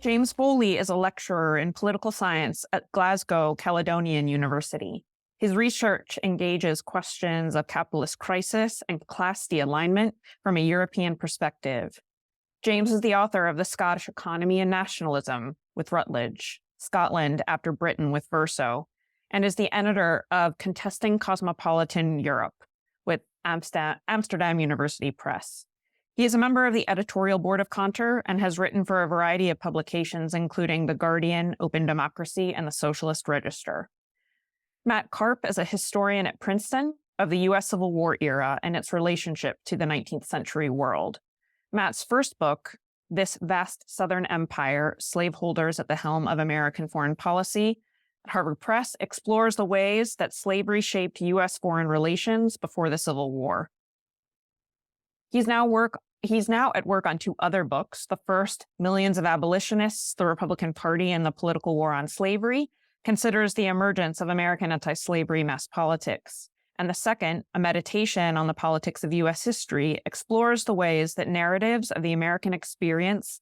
James Foley is a lecturer in political science at Glasgow Caledonian University. His research engages questions of capitalist crisis and class de-alignment from a European perspective. James is the author of The Scottish Economy and Nationalism with Routledge, Scotland After Britain with Verso, and is the editor of Contesting Cosmopolitan Europe with Amsterdam University Press. He is a member of the editorial board of Conter and has written for a variety of publications, including The Guardian, Open Democracy, and the Socialist Register. Matt Karp is a historian at Princeton of the U.S. Civil War era and its relationship to the 19th century world. Matt's first book, This Vast Southern Empire, Slaveholders at the Helm of American Foreign Policy, at Harvard Press, explores the ways that slavery shaped U.S. foreign relations before the Civil War. He's now at work on two other books. The first, Millions of Abolitionists, the Republican Party and the Political War on Slavery, considers the emergence of American anti-slavery mass politics. And the second, A Meditation on the Politics of U.S. History, explores the ways that narratives of the American experience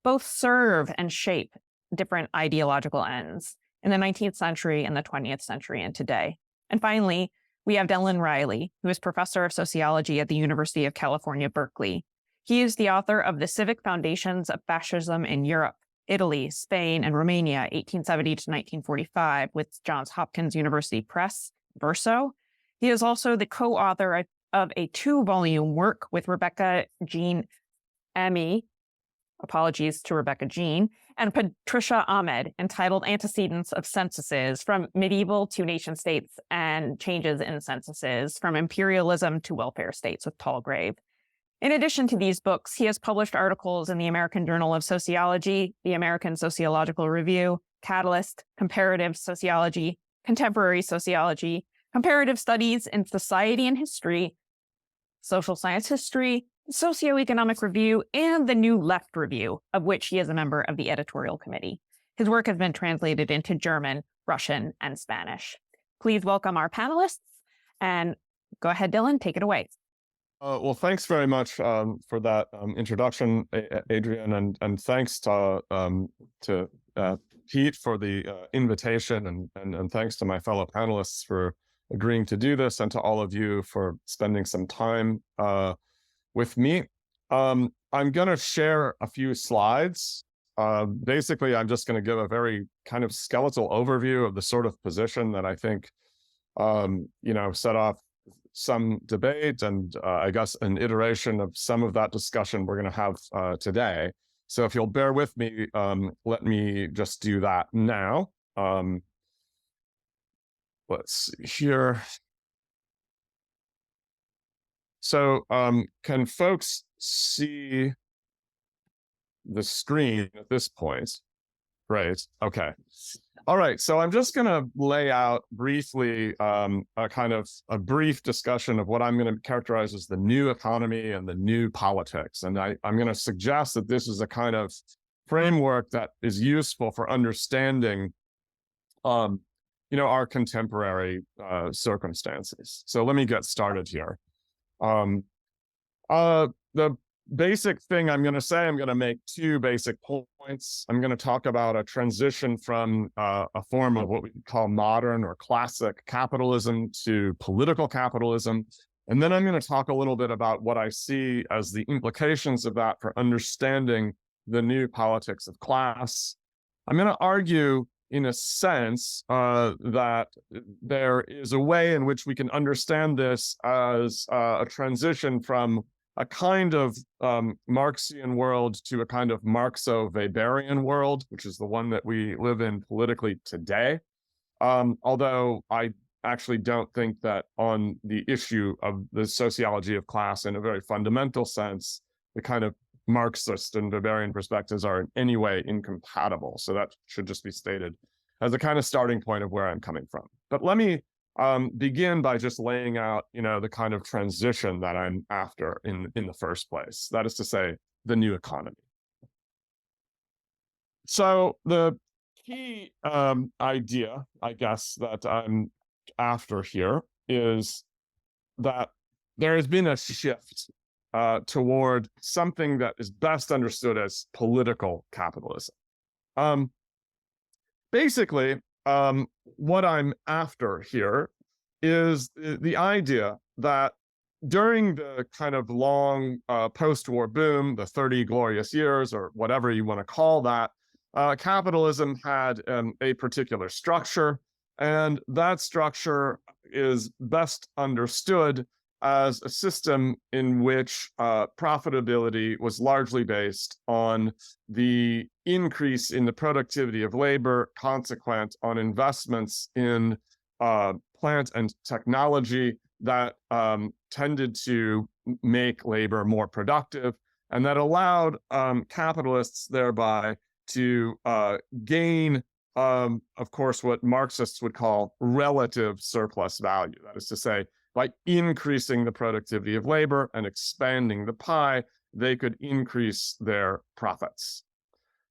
both serve and shape different ideological ends in the 19th century and the 20th century and today. And finally, we have Dylan Riley, who is professor of sociology at the University of California, Berkeley. He is the author of The Civic Foundations of Fascism in Europe, Italy, Spain, and Romania, 1870 to 1945, with Johns Hopkins University Press, Verso. He is also the co-author of a 2-volume work with Rebecca Jean Amy, apologies to Rebecca Jean, and Patricia Ahmed, entitled Antecedents of Censuses, From Medieval to Nation States and Changes in Censuses, From Imperialism to Welfare States, with Tallgrave. In addition to these books, he has published articles in the American Journal of Sociology, the American Sociological Review, Catalyst, Comparative Sociology, Contemporary Sociology, Comparative Studies in Society and History, Social Science History, Socioeconomic Review, and the New Left Review, of which he is a member of the editorial committee. His work has been translated into German, Russian, and Spanish. Please welcome our panelists, and go ahead, Dylan, take it away. Well, thanks very much for that introduction, Adrian, and thanks to Pete for the invitation, and thanks to my fellow panelists for agreeing to do this, and to all of you for spending some time with me. I'm going to share a few slides. Basically, I'm just going to give a very kind of skeletal overview of the sort of position that I think, set off some debate and I guess an iteration of some of that discussion we're going to have today. So if you'll bear with me, let me just do that now. Let's see here. So can folks see the screen at this point? Great. Okay. All right. So I'm just going to lay out briefly a kind of a brief discussion of what I'm going to characterize as the new economy and the new politics. And I'm going to suggest that this is a kind of framework that is useful for understanding our contemporary circumstances. So let me get started here. The basic thing I'm going to say, I'm going to make two basic points. I'm going to talk about a transition from a form of what we call modern or classic capitalism to political capitalism. And then I'm going to talk a little bit about what I see as the implications of that for understanding the new politics of class. I'm going to argue, in a sense, that there is a way in which we can understand this as a transition from a kind of Marxian world to a kind of Marxo-Weberian world, which is the one that we live in politically today. Although I actually don't think that on the issue of the sociology of class in a very fundamental sense, the kind of Marxist and Weberian perspectives are in any way incompatible. So that should just be stated as a kind of starting point of where I'm coming from. But let me begin by just laying out, the kind of transition that I'm after in the first place. That is to say, the new economy. So the key idea, I guess, that I'm after here is that there has been a shift toward something that is best understood as political capitalism. Um, Basically, what I'm after here is the idea that during the kind of long post-war boom, the 30 glorious years, or whatever you want to call that, capitalism had a particular structure, and that structure is best understood as a system in which profitability was largely based on the increase in the productivity of labor consequent on investments in plant and technology that tended to make labor more productive, and that allowed capitalists thereby to gain, of course, what Marxists would call relative surplus value. That is to say, by increasing the productivity of labor and expanding the pie, they could increase their profits.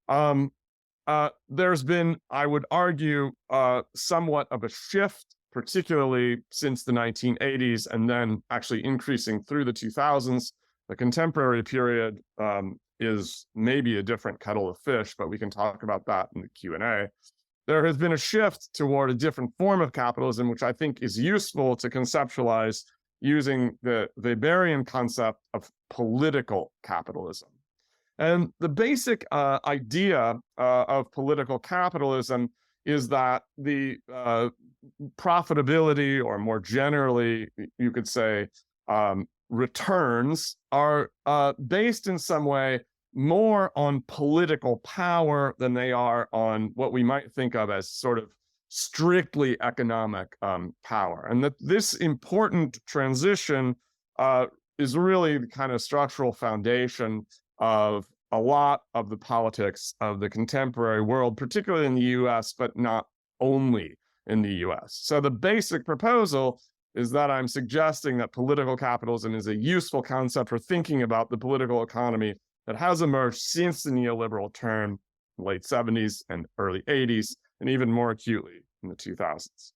There's been, I would argue, somewhat of a shift, particularly since the 1980s, and then actually increasing through the 2000s. The contemporary period is maybe a different kettle of fish, but we can talk about that in the Q&A. There has been a shift toward a different form of capitalism, which I think is useful to conceptualize using the Weberian concept of political capitalism. And the basic idea of political capitalism is that the profitability, or more generally, you could say, returns are based in some way more on political power than they are on what we might think of as sort of strictly economic power. And that this important transition is really the kind of structural foundation of a lot of the politics of the contemporary world, particularly in the US, but not only in the US. So the basic proposal is that I'm suggesting that political capitalism is a useful concept for thinking about the political economy that has emerged since the neoliberal term, late 70s and early 80s, and even more acutely in the 2000s.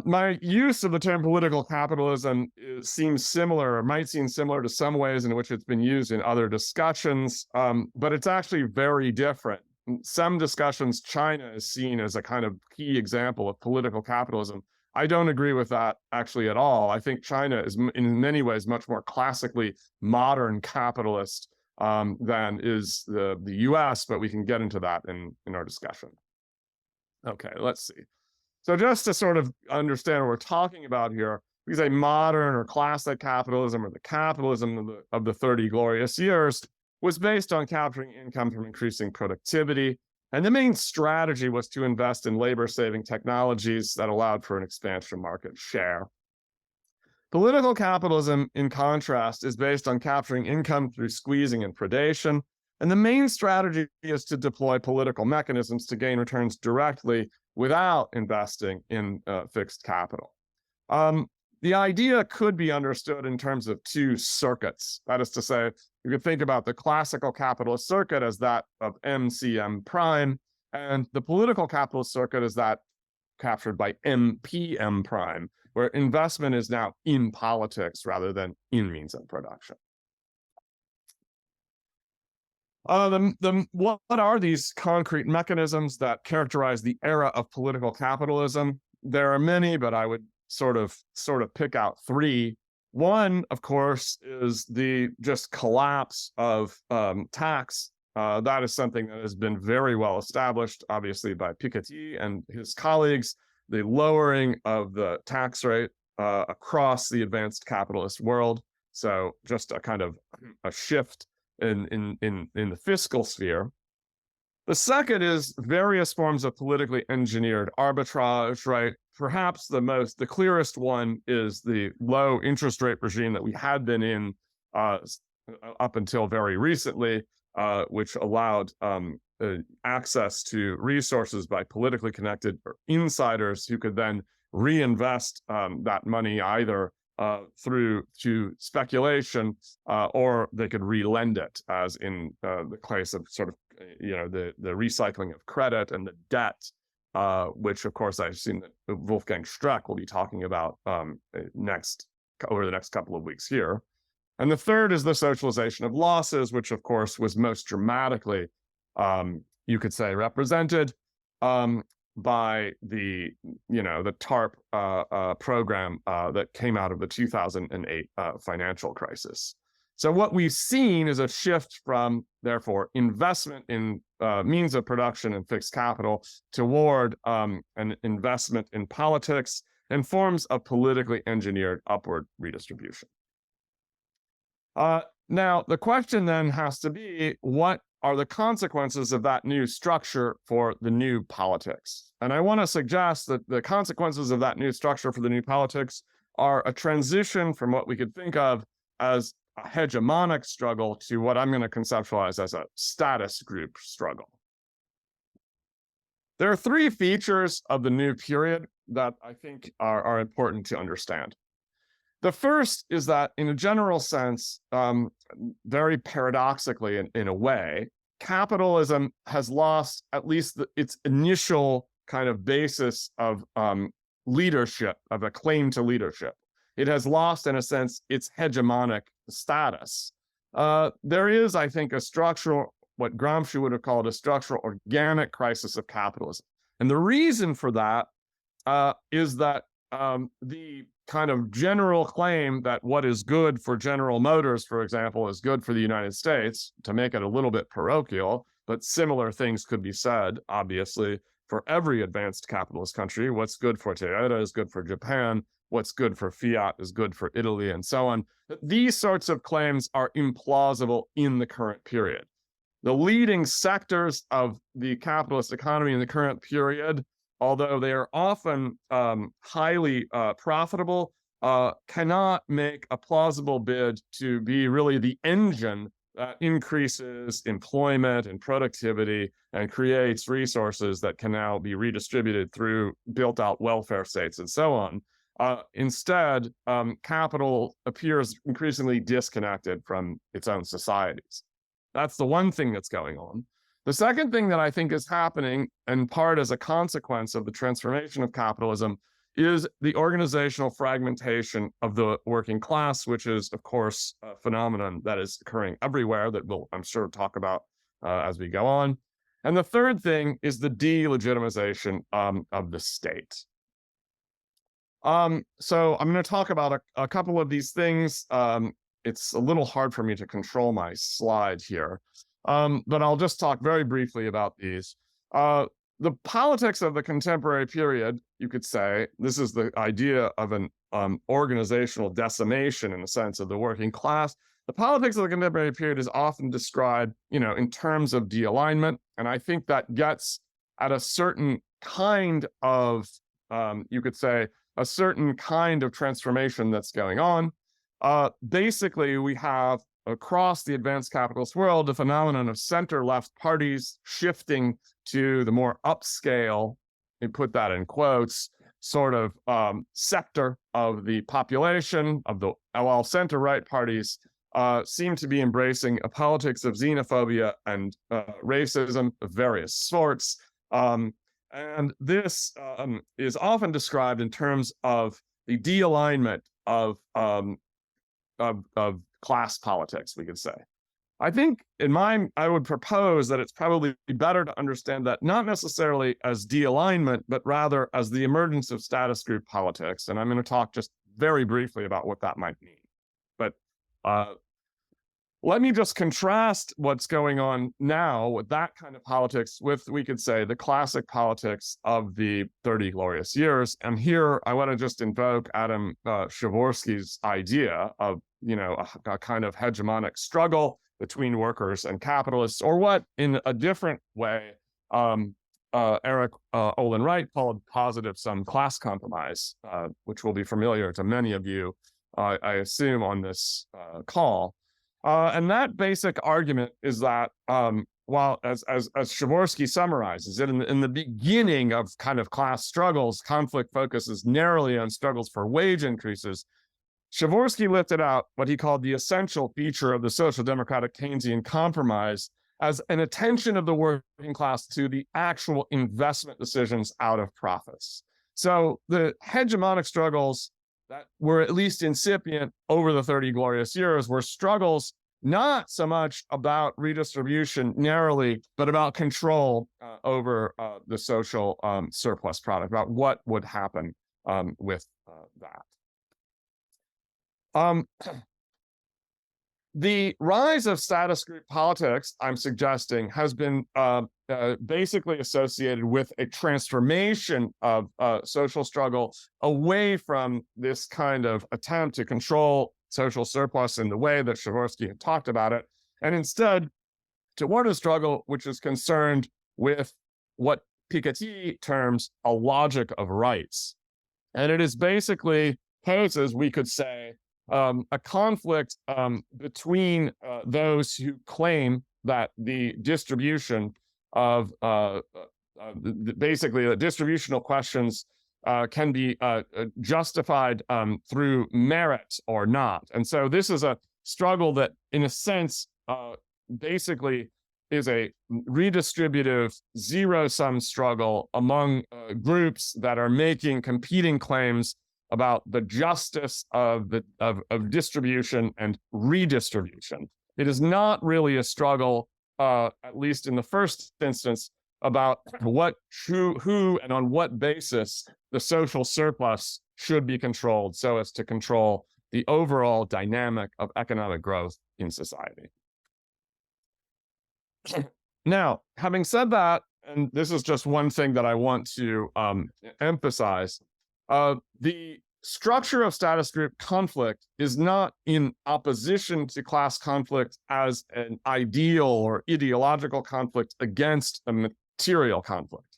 My use of the term political capitalism seems similar, or might seem similar to some ways in which it's been used in other discussions, but it's actually very different. In some discussions, China is seen as a kind of key example of political capitalism. I don't agree with that actually at all. I think China is in many ways much more classically modern capitalist than is the US, but we can get into that in our discussion. Okay, let's see. So just to sort of understand what we're talking about here, we say modern or classic capitalism, or the capitalism of the 30 glorious years, was based on capturing income from increasing productivity. And the main strategy was to invest in labor-saving technologies that allowed for an expansion of market share. Political capitalism, in contrast, is based on capturing income through squeezing and predation. And the main strategy is to deploy political mechanisms to gain returns directly without investing in fixed capital. The idea could be understood in terms of two circuits. That is to say, you could think about the classical capitalist circuit as that of MCM prime, and the political capitalist circuit as that captured by MPM prime, where investment is now in politics rather than in means of production. What are these concrete mechanisms that characterize the era of political capitalism? There are many, but I would sort of pick out three. One, of course, is the just collapse of tax. That is something that has been very well established, obviously, by Piketty and his colleagues. The lowering of the tax rate across the advanced capitalist world. So just a kind of a shift in the fiscal sphere. The second is various forms of politically engineered arbitrage, right? Perhaps the clearest one is the low interest rate regime that we had been in up until very recently, which allowed access to resources by politically connected insiders who could then reinvest that money either through to speculation, or they could re-lend it, as in the case of sort of the recycling of credit and the debt, which of course I've seen that Wolfgang Streeck will be talking about over the next couple of weeks here. And the third is the socialization of losses, which of course was most dramatically, you could say, represented by the TARP program that came out of the 2008 financial crisis. So what we've seen is a shift from, therefore, investment in means of production and fixed capital toward an investment in politics and forms of politically engineered upward redistribution. Now, the question then has to be, what are the consequences of that new structure for the new politics? And I want to suggest that the consequences of that new structure for the new politics are a transition from what we could think of as a hegemonic struggle to what I'm going to conceptualize as a status group struggle. There are three features of the new period that I think are important to understand. The first is that, in a general sense, very paradoxically in a way, capitalism has lost at least its initial kind of basis of leadership, of a claim to leadership. It has lost, in a sense, its hegemonic status. There is, I think, a structural, what Gramsci would have called a structural organic crisis of capitalism. And the reason for that is that the kind of general claim that what is good for General Motors, for example, is good for the United States, to make it a little bit parochial, but similar things could be said, obviously, for every advanced capitalist country. What's good for Toyota is good for Japan. What's good for Fiat is good for Italy, and so on. These sorts of claims are implausible in the current period. The leading sectors of the capitalist economy in the current period, although they are often highly profitable, cannot make a plausible bid to be really the engine that increases employment and productivity and creates resources that can now be redistributed through built-out welfare states and so on. Instead, capital appears increasingly disconnected from its own societies. That's the one thing that's going on. The second thing that I think is happening, in part as a consequence of the transformation of capitalism, is the organizational fragmentation of the working class, which is, of course, a phenomenon that is occurring everywhere that we'll, I'm sure, talk about as we go on. And the third thing is the delegitimization of the state. So I'm going to talk about a couple of these things. It's a little hard for me to control my slide here, but I'll just talk very briefly about these. The politics of the contemporary period, you could say, this is the idea of an organizational decimation in the sense of the working class. The politics of the contemporary period is often described, in terms of de-alignment, and I think that gets at a certain kind of, you could say, a certain kind of transformation that's going on. Basically, we have across the advanced capitalist world the phenomenon of center-left parties shifting to the more upscale, and put that in quotes, sort of sector of the population, while center-right parties seem to be embracing a politics of xenophobia and racism of various sorts. And this is often described in terms of the de-alignment of class politics, we could say. I think I would propose that it's probably better to understand that not necessarily as de-alignment, but rather as the emergence of status group politics. And I'm going to talk just very briefly about what that might mean. But let me just contrast what's going on now with that kind of politics with, we could say, the classic politics of the 30 glorious years. And here I want to just invoke Adam Przeworski's idea of, a kind of hegemonic struggle between workers and capitalists, or what, in a different way, Eric Olin Wright called positive sum class compromise, which will be familiar to many of you, I assume, on this call. And that basic argument is that, while as Przeworski summarizes it, in the beginning of kind of class struggles, conflict focuses narrowly on struggles for wage increases. Przeworski lifted out what he called the essential feature of the social democratic Keynesian compromise as an attention of the working class to the actual investment decisions out of profits. So the hegemonic struggles that were at least incipient over the 30 glorious years were struggles not so much about redistribution narrowly, but about control over the social surplus product, about what would happen with that. The rise of status group politics, I'm suggesting, has been basically associated with a transformation of social struggle away from this kind of attempt to control social surplus in the way that Przeworski had talked about it, and instead toward a struggle which is concerned with what Piketty terms a logic of rights. And it is basically poses, we could say, a conflict between those who claim that the distribution of basically the distributional questions can be justified through merit or not. And so this is a struggle that, in a sense, basically is a redistributive zero-sum struggle among groups that are making competing claims about the justice of distribution and redistribution. It is not really a struggle, at least in the first instance, about who and on what basis the social surplus should be controlled so as to control the overall dynamic of economic growth in society. Now, having said that, and this is just one thing that I want to emphasize, the structure of status group conflict is not in opposition to class conflict as an ideal or ideological conflict against a material conflict.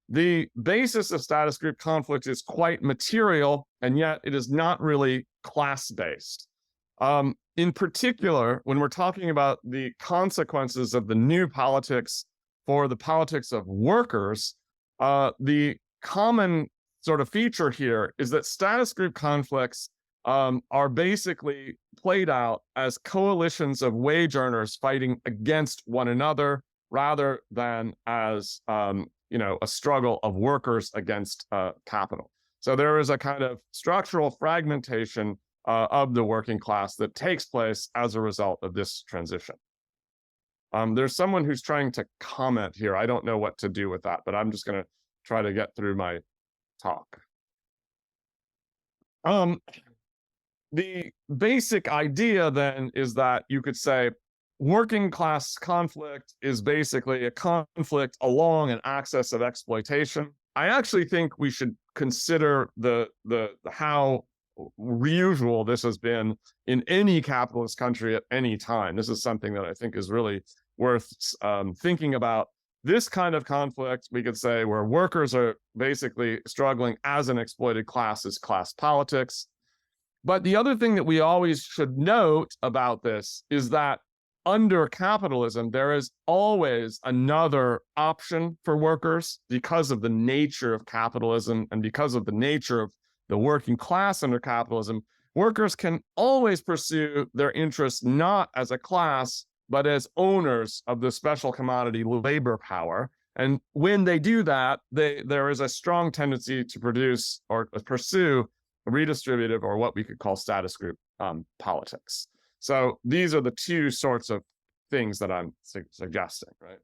The basis of status group conflict is quite material, and yet it is not really class-based. In particular, when we're talking about the consequences of the new politics for the politics of workers, the common sort of feature here is that status group conflicts are basically played out as coalitions of wage earners fighting against one another rather than as a struggle of workers against capital. So there is a kind of structural fragmentation of the working class that takes place as a result of this transition. There's someone who's trying to comment here. I don't know what to do with that, but I'm just going to try to get through my talk. The basic idea then is that you could say working class conflict is basically a conflict along an axis of exploitation. I actually think we should consider the how usual this has been in any capitalist country at any time. This is something that I think is really worth thinking about. This kind of conflict, we could say, where workers are basically struggling as an exploited class, is class politics. But the other thing that we always should note about this is that under capitalism, there is always another option for workers because of the nature of capitalism and because of the nature of the working class under capitalism. Workers can always pursue their interests not as a class, but as owners of the special commodity labor power. And when they do that, there is a strong tendency to produce or pursue redistributive, or what we could call status group politics. So these are the two sorts of things that I'm suggesting, right?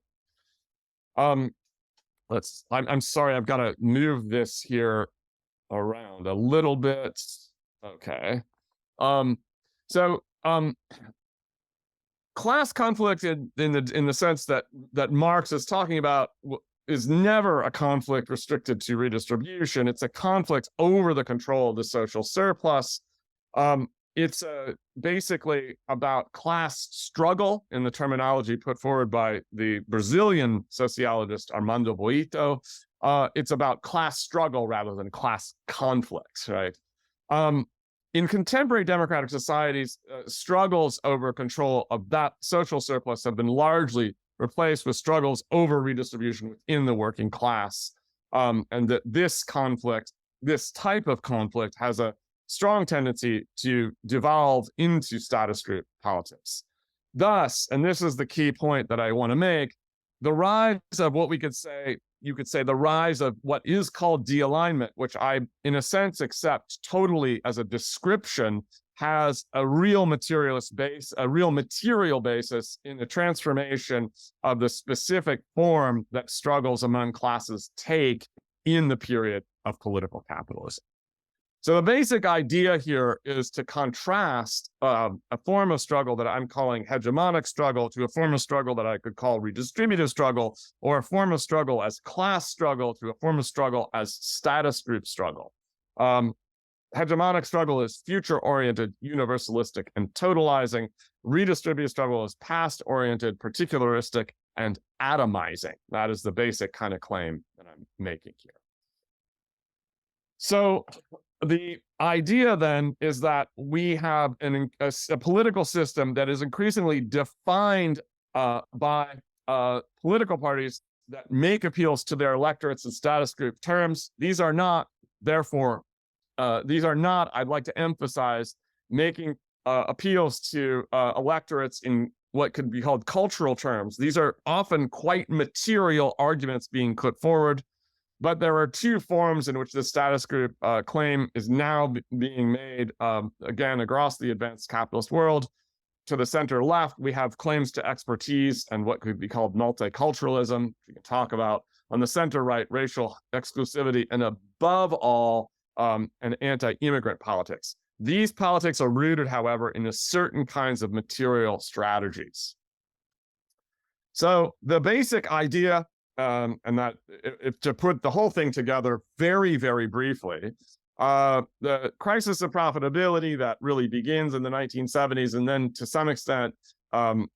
I'm sorry, I've got to move this here around a little bit. Okay. Class conflict in the sense that Marx is talking about is never a conflict restricted to redistribution. It's a conflict over the control of the social surplus. It's basically about class struggle in the terminology put forward by the Brazilian sociologist Armando Boito. It's about class struggle rather than class conflicts, right? In contemporary democratic societies, struggles over control of that social surplus have been largely replaced with struggles over redistribution within the working class. And that this conflict, this type of conflict, has a strong tendency to devolve into status group politics. Thus, and this is the key point that I want to make, the rise of what you could say the rise of what is called dealignment, which I, in a sense, accept totally as a description, has a real materialist base, a real material basis in the transformation of the specific form that struggles among classes take in the period of political capitalism. So the basic idea here is to contrast a form of struggle that I'm calling hegemonic struggle to a form of struggle that I could call redistributive struggle, or a form of struggle as class struggle to a form of struggle as status group struggle. Hegemonic struggle is future-oriented, universalistic, and totalizing. Redistributive struggle is past-oriented, particularistic, and atomizing. That is the basic kind of claim that I'm making here. So the idea then is that we have a political system that is increasingly defined by political parties that make appeals to their electorates in status group terms. These are not, therefore, I'd like to emphasize, making appeals to electorates in what could be called cultural terms. These are often quite material arguments being put forward. But there are two forms in which the status group claim is now being made, again, across the advanced capitalist world. To the center left, we have claims to expertise and what could be called multiculturalism, we can talk about. On the center right, racial exclusivity, and above all, an anti-immigrant politics. These politics are rooted, however, in certain kinds of material strategies. So the basic idea, and that if to put the whole thing together very, very briefly, the crisis of profitability that really begins in the 1970s and then to some extent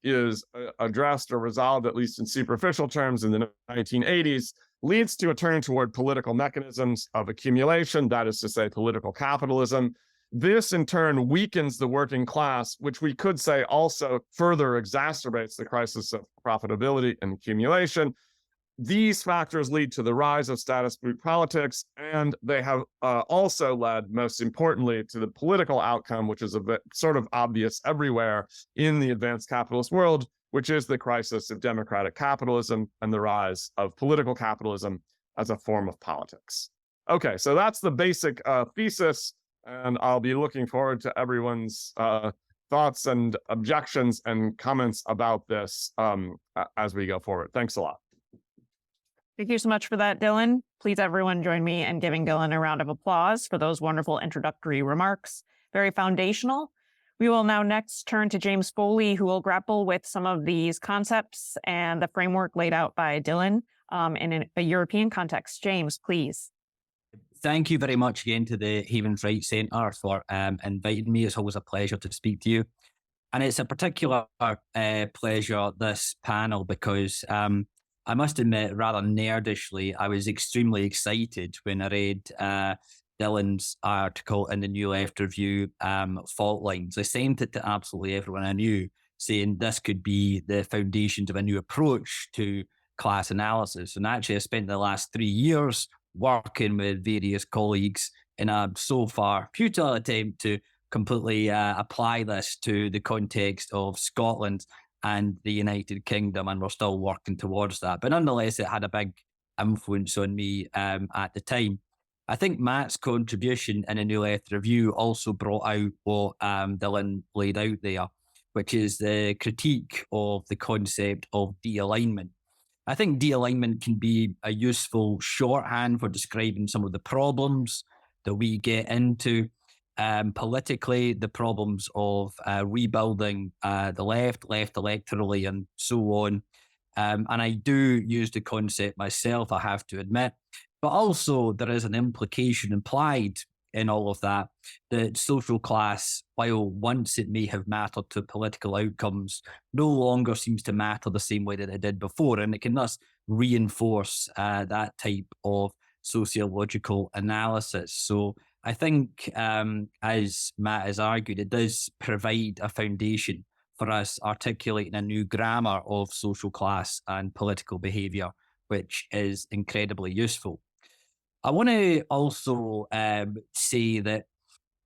is addressed or resolved, at least in superficial terms, in the 1980s, leads to a turn toward political mechanisms of accumulation, that is to say, political capitalism. This, in turn, weakens the working class, which we could say also further exacerbates the crisis of profitability and accumulation. These factors lead to the rise of status group politics, and they have also led, most importantly, to the political outcome, which is a bit sort of obvious everywhere in the advanced capitalist world, which is the crisis of democratic capitalism and the rise of political capitalism as a form of politics. Okay, so that's the basic thesis, and I'll be looking forward to everyone's thoughts and objections and comments about this as we go forward. Thanks a lot. Thank you so much for that, Dylan. Please, everyone, join me in giving Dylan a round of applause for those wonderful introductory remarks. Very foundational. We will now next turn to James Foley, who will grapple with some of these concepts and the framework laid out by Dylan in a European context. James, please. Thank you very much again to the Havens Right Centre for inviting me. It's always a pleasure to speak to you. And it's a particular pleasure, this panel, because I must admit, rather nerdishly, I was extremely excited when I read Dylan's article in the New Left Review, Faultlines. I sent it to absolutely everyone I knew, saying this could be the foundations of a new approach to class analysis. And actually, I spent the last 3 years working with various colleagues in a so far futile attempt to completely apply this to the context of Scotland and the United Kingdom, and we're still working towards that. But nonetheless, it had a big influence on me at the time. I think Matt's contribution in a New Left Review also brought out what Dylan laid out there, which is the critique of the concept of de-alignment. I think de-alignment can be a useful shorthand for describing some of the problems that we get into politically, the problems of rebuilding the left electorally, and so on. And I do use the concept myself, I have to admit. But also there is an implication implied in all of that, that social class, while once it may have mattered to political outcomes, no longer seems to matter the same way that it did before. And it can thus reinforce that type of sociological analysis. So I think, as Matt has argued, it does provide a foundation for us articulating a new grammar of social class and political behaviour, which is incredibly useful. I want to also say that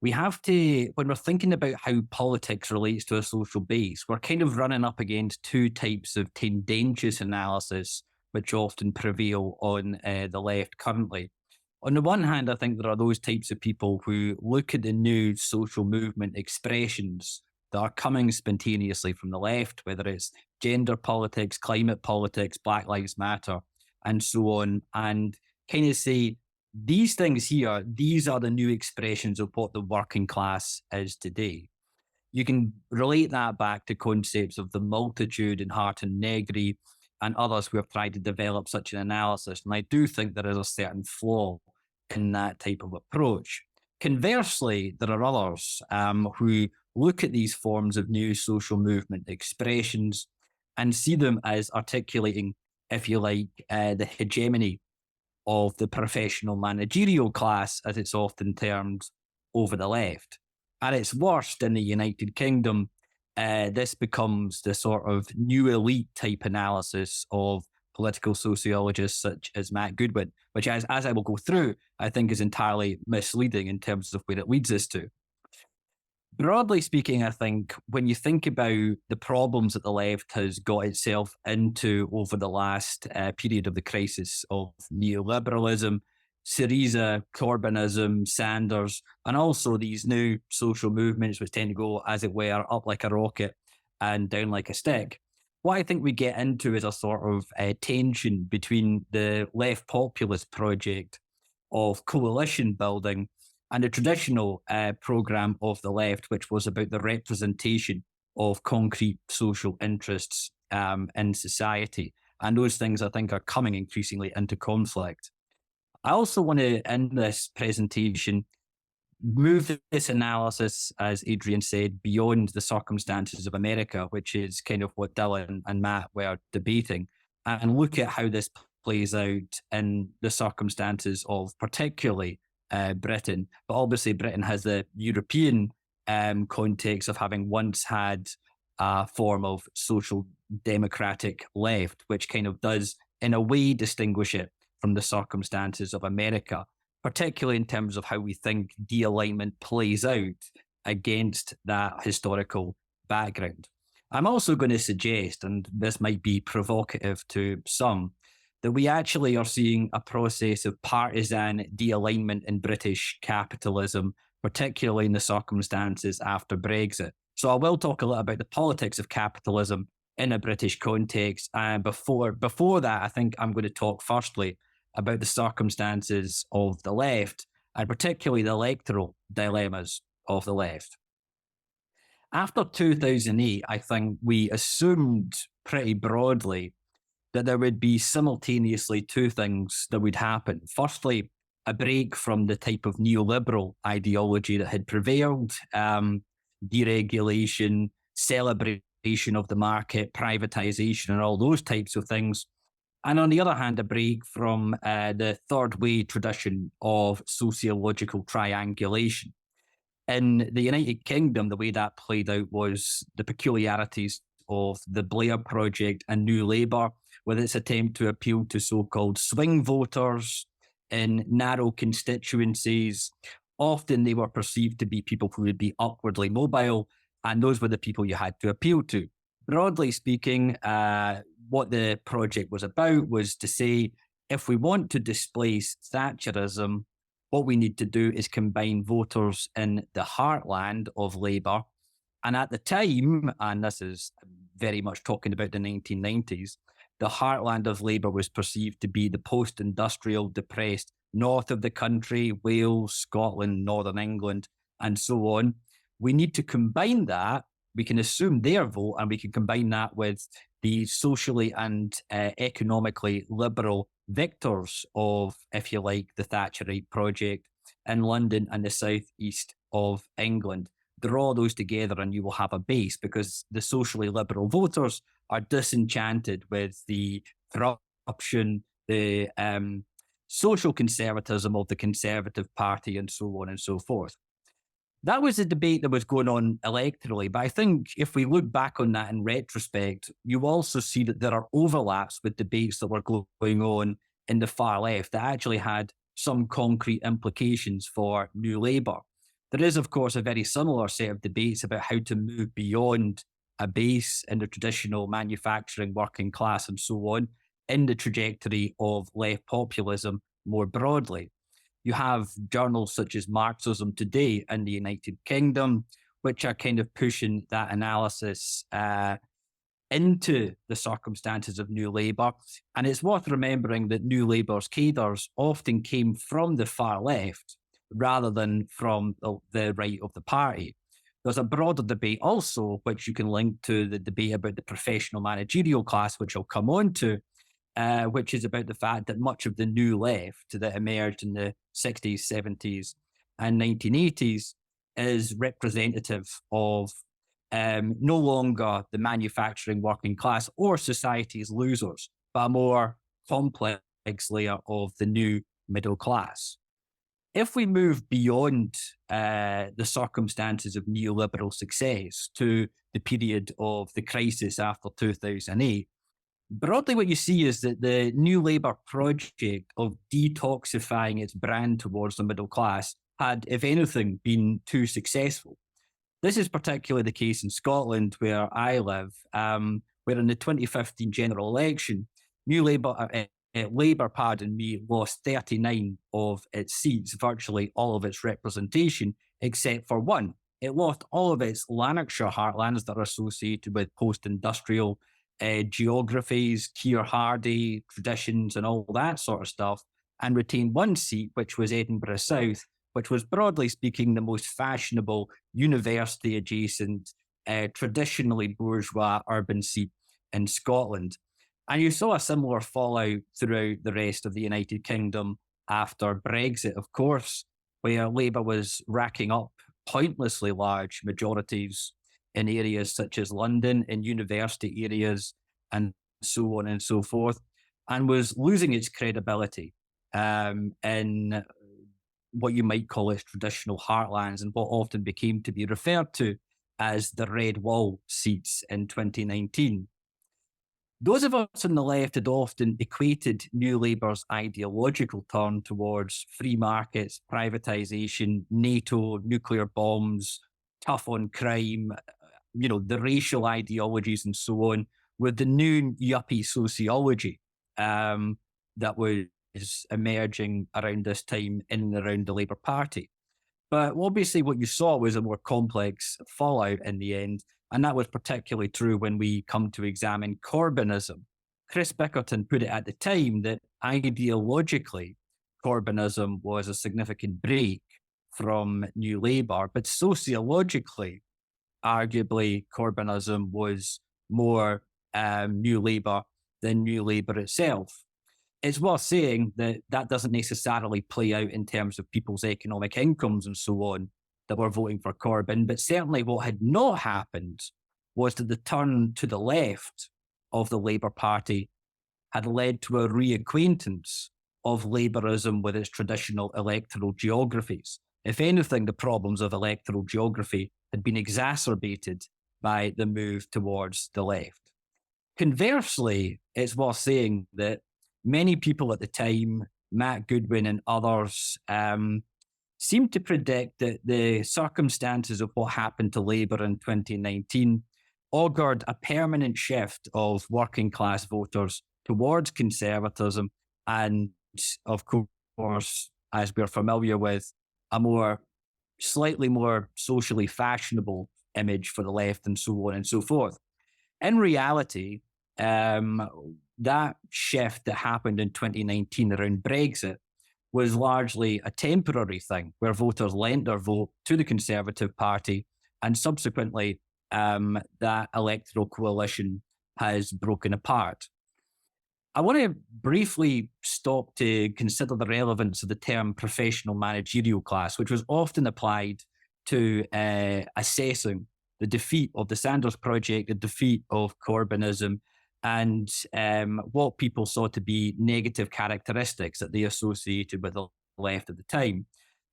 we have to, when we're thinking about how politics relates to a social base, we're kind of running up against two types of tendentious analysis, which often prevail on the left currently. On the one hand, I think there are those types of people who look at the new social movement expressions that are coming spontaneously from the left, whether it's gender politics, climate politics, Black Lives Matter, and so on, and kind of say, these things here, these are the new expressions of what the working class is today. You can relate that back to concepts of the multitude in Hart and Negri and others who have tried to develop such an analysis. And I do think there is a certain flaw in that type of approach. Conversely, there are others who look at these forms of new social movement expressions and see them as articulating, if you like, the hegemony of the professional managerial class, as it's often termed, over the left. At its worst, in the United Kingdom, this becomes the sort of new elite type analysis of political sociologists such as Matt Goodwin, which, as I will go through, I think is entirely misleading in terms of where it leads us to. Broadly speaking, I think when you think about the problems that the left has got itself into over the last period of the crisis of neoliberalism, Syriza, Corbynism, Sanders, and also these new social movements which tend to go, as it were, up like a rocket and down like a stick. What I think we get into is a sort of tension between the left populist project of coalition building and the traditional program of the left, which was about the representation of concrete social interests in society. And those things, I think, are coming increasingly into conflict. I also want to, in this presentation, move this analysis, as Adrian said, beyond the circumstances of America, which is kind of what Dylan and Matt were debating, and look at how this plays out in the circumstances of particularly Britain. But obviously Britain has the European context of having once had a form of social democratic left, which kind of does, in a way, distinguish it from the circumstances of America, particularly in terms of how we think dealignment plays out against that historical background. I'm also going to suggest, and this might be provocative to some, that we actually are seeing a process of partisan dealignment in British capitalism, particularly in the circumstances after Brexit. So I will talk a little about the politics of capitalism in a British context. And before that, I think I'm going to talk firstly about the circumstances of the left, and particularly the electoral dilemmas of the left. After 2008, I think we assumed pretty broadly that there would be simultaneously two things that would happen. Firstly, a break from the type of neoliberal ideology that had prevailed, deregulation, celebration of the market, privatization, and all those types of things. And on the other hand, a break from the third way tradition of sociological triangulation. In the United Kingdom, the way that played out was the peculiarities of the Blair Project and New Labour, with its attempt to appeal to so-called swing voters in narrow constituencies. Often they were perceived to be people who would be upwardly mobile, and those were the people you had to appeal to. Broadly speaking, what the project was about was to say, if we want to displace Thatcherism, what we need to do is combine voters in the heartland of Labour. And at the time, and this is very much talking about the 1990s, the heartland of Labour was perceived to be the post-industrial depressed north of the country, Wales, Scotland, Northern England, and so on. We need to combine that. We can assume their vote, and we can combine that with the socially and economically liberal victors of, if you like, the Thatcherite project in London and the southeast of England. Draw those together and you will have a base, because the socially liberal voters are disenchanted with the corruption, the social conservatism of the Conservative Party, and so on and so forth. That was the debate that was going on electorally. But I think if we look back on that in retrospect, you also see that there are overlaps with debates that were going on in the far left that actually had some concrete implications for New Labour. There is, of course, a very similar set of debates about how to move beyond a base in the traditional manufacturing working class and so on in the trajectory of left populism more broadly. You have journals such as Marxism Today in the United Kingdom, which are kind of pushing that analysis into the circumstances of New Labour. And it's worth remembering that New Labour's cadres often came from the far left rather than from the right of the party. There's a broader debate also, which you can link to the debate about the professional managerial class, which I'll come on to, which is about the fact that much of the new left that emerged in the 60s, 70s, and 1980s is representative of no longer the manufacturing working class or society's losers, but a more complex layer of the new middle class. If we move beyond the circumstances of neoliberal success to the period of the crisis after 2008, broadly what you see is that the New Labour project of detoxifying its brand towards the middle class had, if anything, been too successful. This is particularly the case in Scotland, where I live, where in the 2015 general election, Labour lost 39 of its seats, virtually all of its representation, except for one. It lost all of its Lanarkshire heartlands that are associated with post-industrial geographies, Keir Hardie, traditions, and all that sort of stuff, and retained one seat, which was Edinburgh South, which was, broadly speaking, the most fashionable, university-adjacent, traditionally bourgeois urban seat in Scotland. And you saw a similar fallout throughout the rest of the United Kingdom after Brexit, of course, where Labour was racking up pointlessly large majorities in areas such as London, in university areas, and so on and so forth, and was losing its credibility in what you might call its traditional heartlands and what often became to be referred to as the Red Wall seats in 2019. Those of us on the left had often equated New Labour's ideological turn towards free markets, privatisation, NATO, nuclear bombs, tough on crime, the racial ideologies and so on, with the new yuppie sociology that was emerging around this time in and around the Labour Party. But obviously what you saw was a more complex fallout in the end, and that was particularly true when we come to examine Corbynism. Chris Bickerton put it at the time that ideologically, Corbynism was a significant break from New Labour, but sociologically, arguably, Corbynism was more New Labour than New Labour itself. It's worth saying that that doesn't necessarily play out in terms of people's economic incomes and so on that were voting for Corbyn, but certainly what had not happened was that the turn to the left of the Labour Party had led to a reacquaintance of Labourism with its traditional electoral geographies. If anything, the problems of electoral geography had been exacerbated by the move towards the left. Conversely, it's worth saying that many people at the time, Matt Goodwin and others, seemed to predict that the circumstances of what happened to Labour in 2019 augured a permanent shift of working class voters towards conservatism and, of course, as we're familiar with, a slightly more socially fashionable image for the left and so on and so forth. In reality, that shift that happened in 2019 around Brexit was largely a temporary thing where voters lent their vote to the Conservative Party, and subsequently that electoral coalition has broken apart. I want to briefly stop to consider the relevance of the term professional managerial class, which was often applied to assessing the defeat of the Sanders Project, the defeat of Corbynism, and what people saw to be negative characteristics that they associated with the left at the time.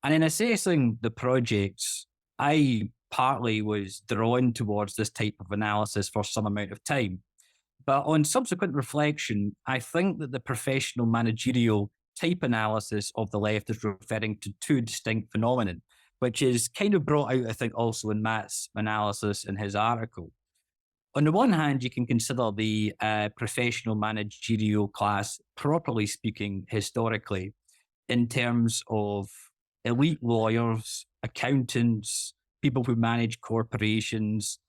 And in assessing the projects, I partly was drawn towards this type of analysis for some amount of time. But on subsequent reflection, I think that the professional managerial type analysis of the left is referring to two distinct phenomena, which is kind of brought out, I think, also in Matt's analysis in his article. On the one hand, you can consider the professional managerial class, properly speaking, historically, in terms of elite lawyers, accountants, people who manage corporations,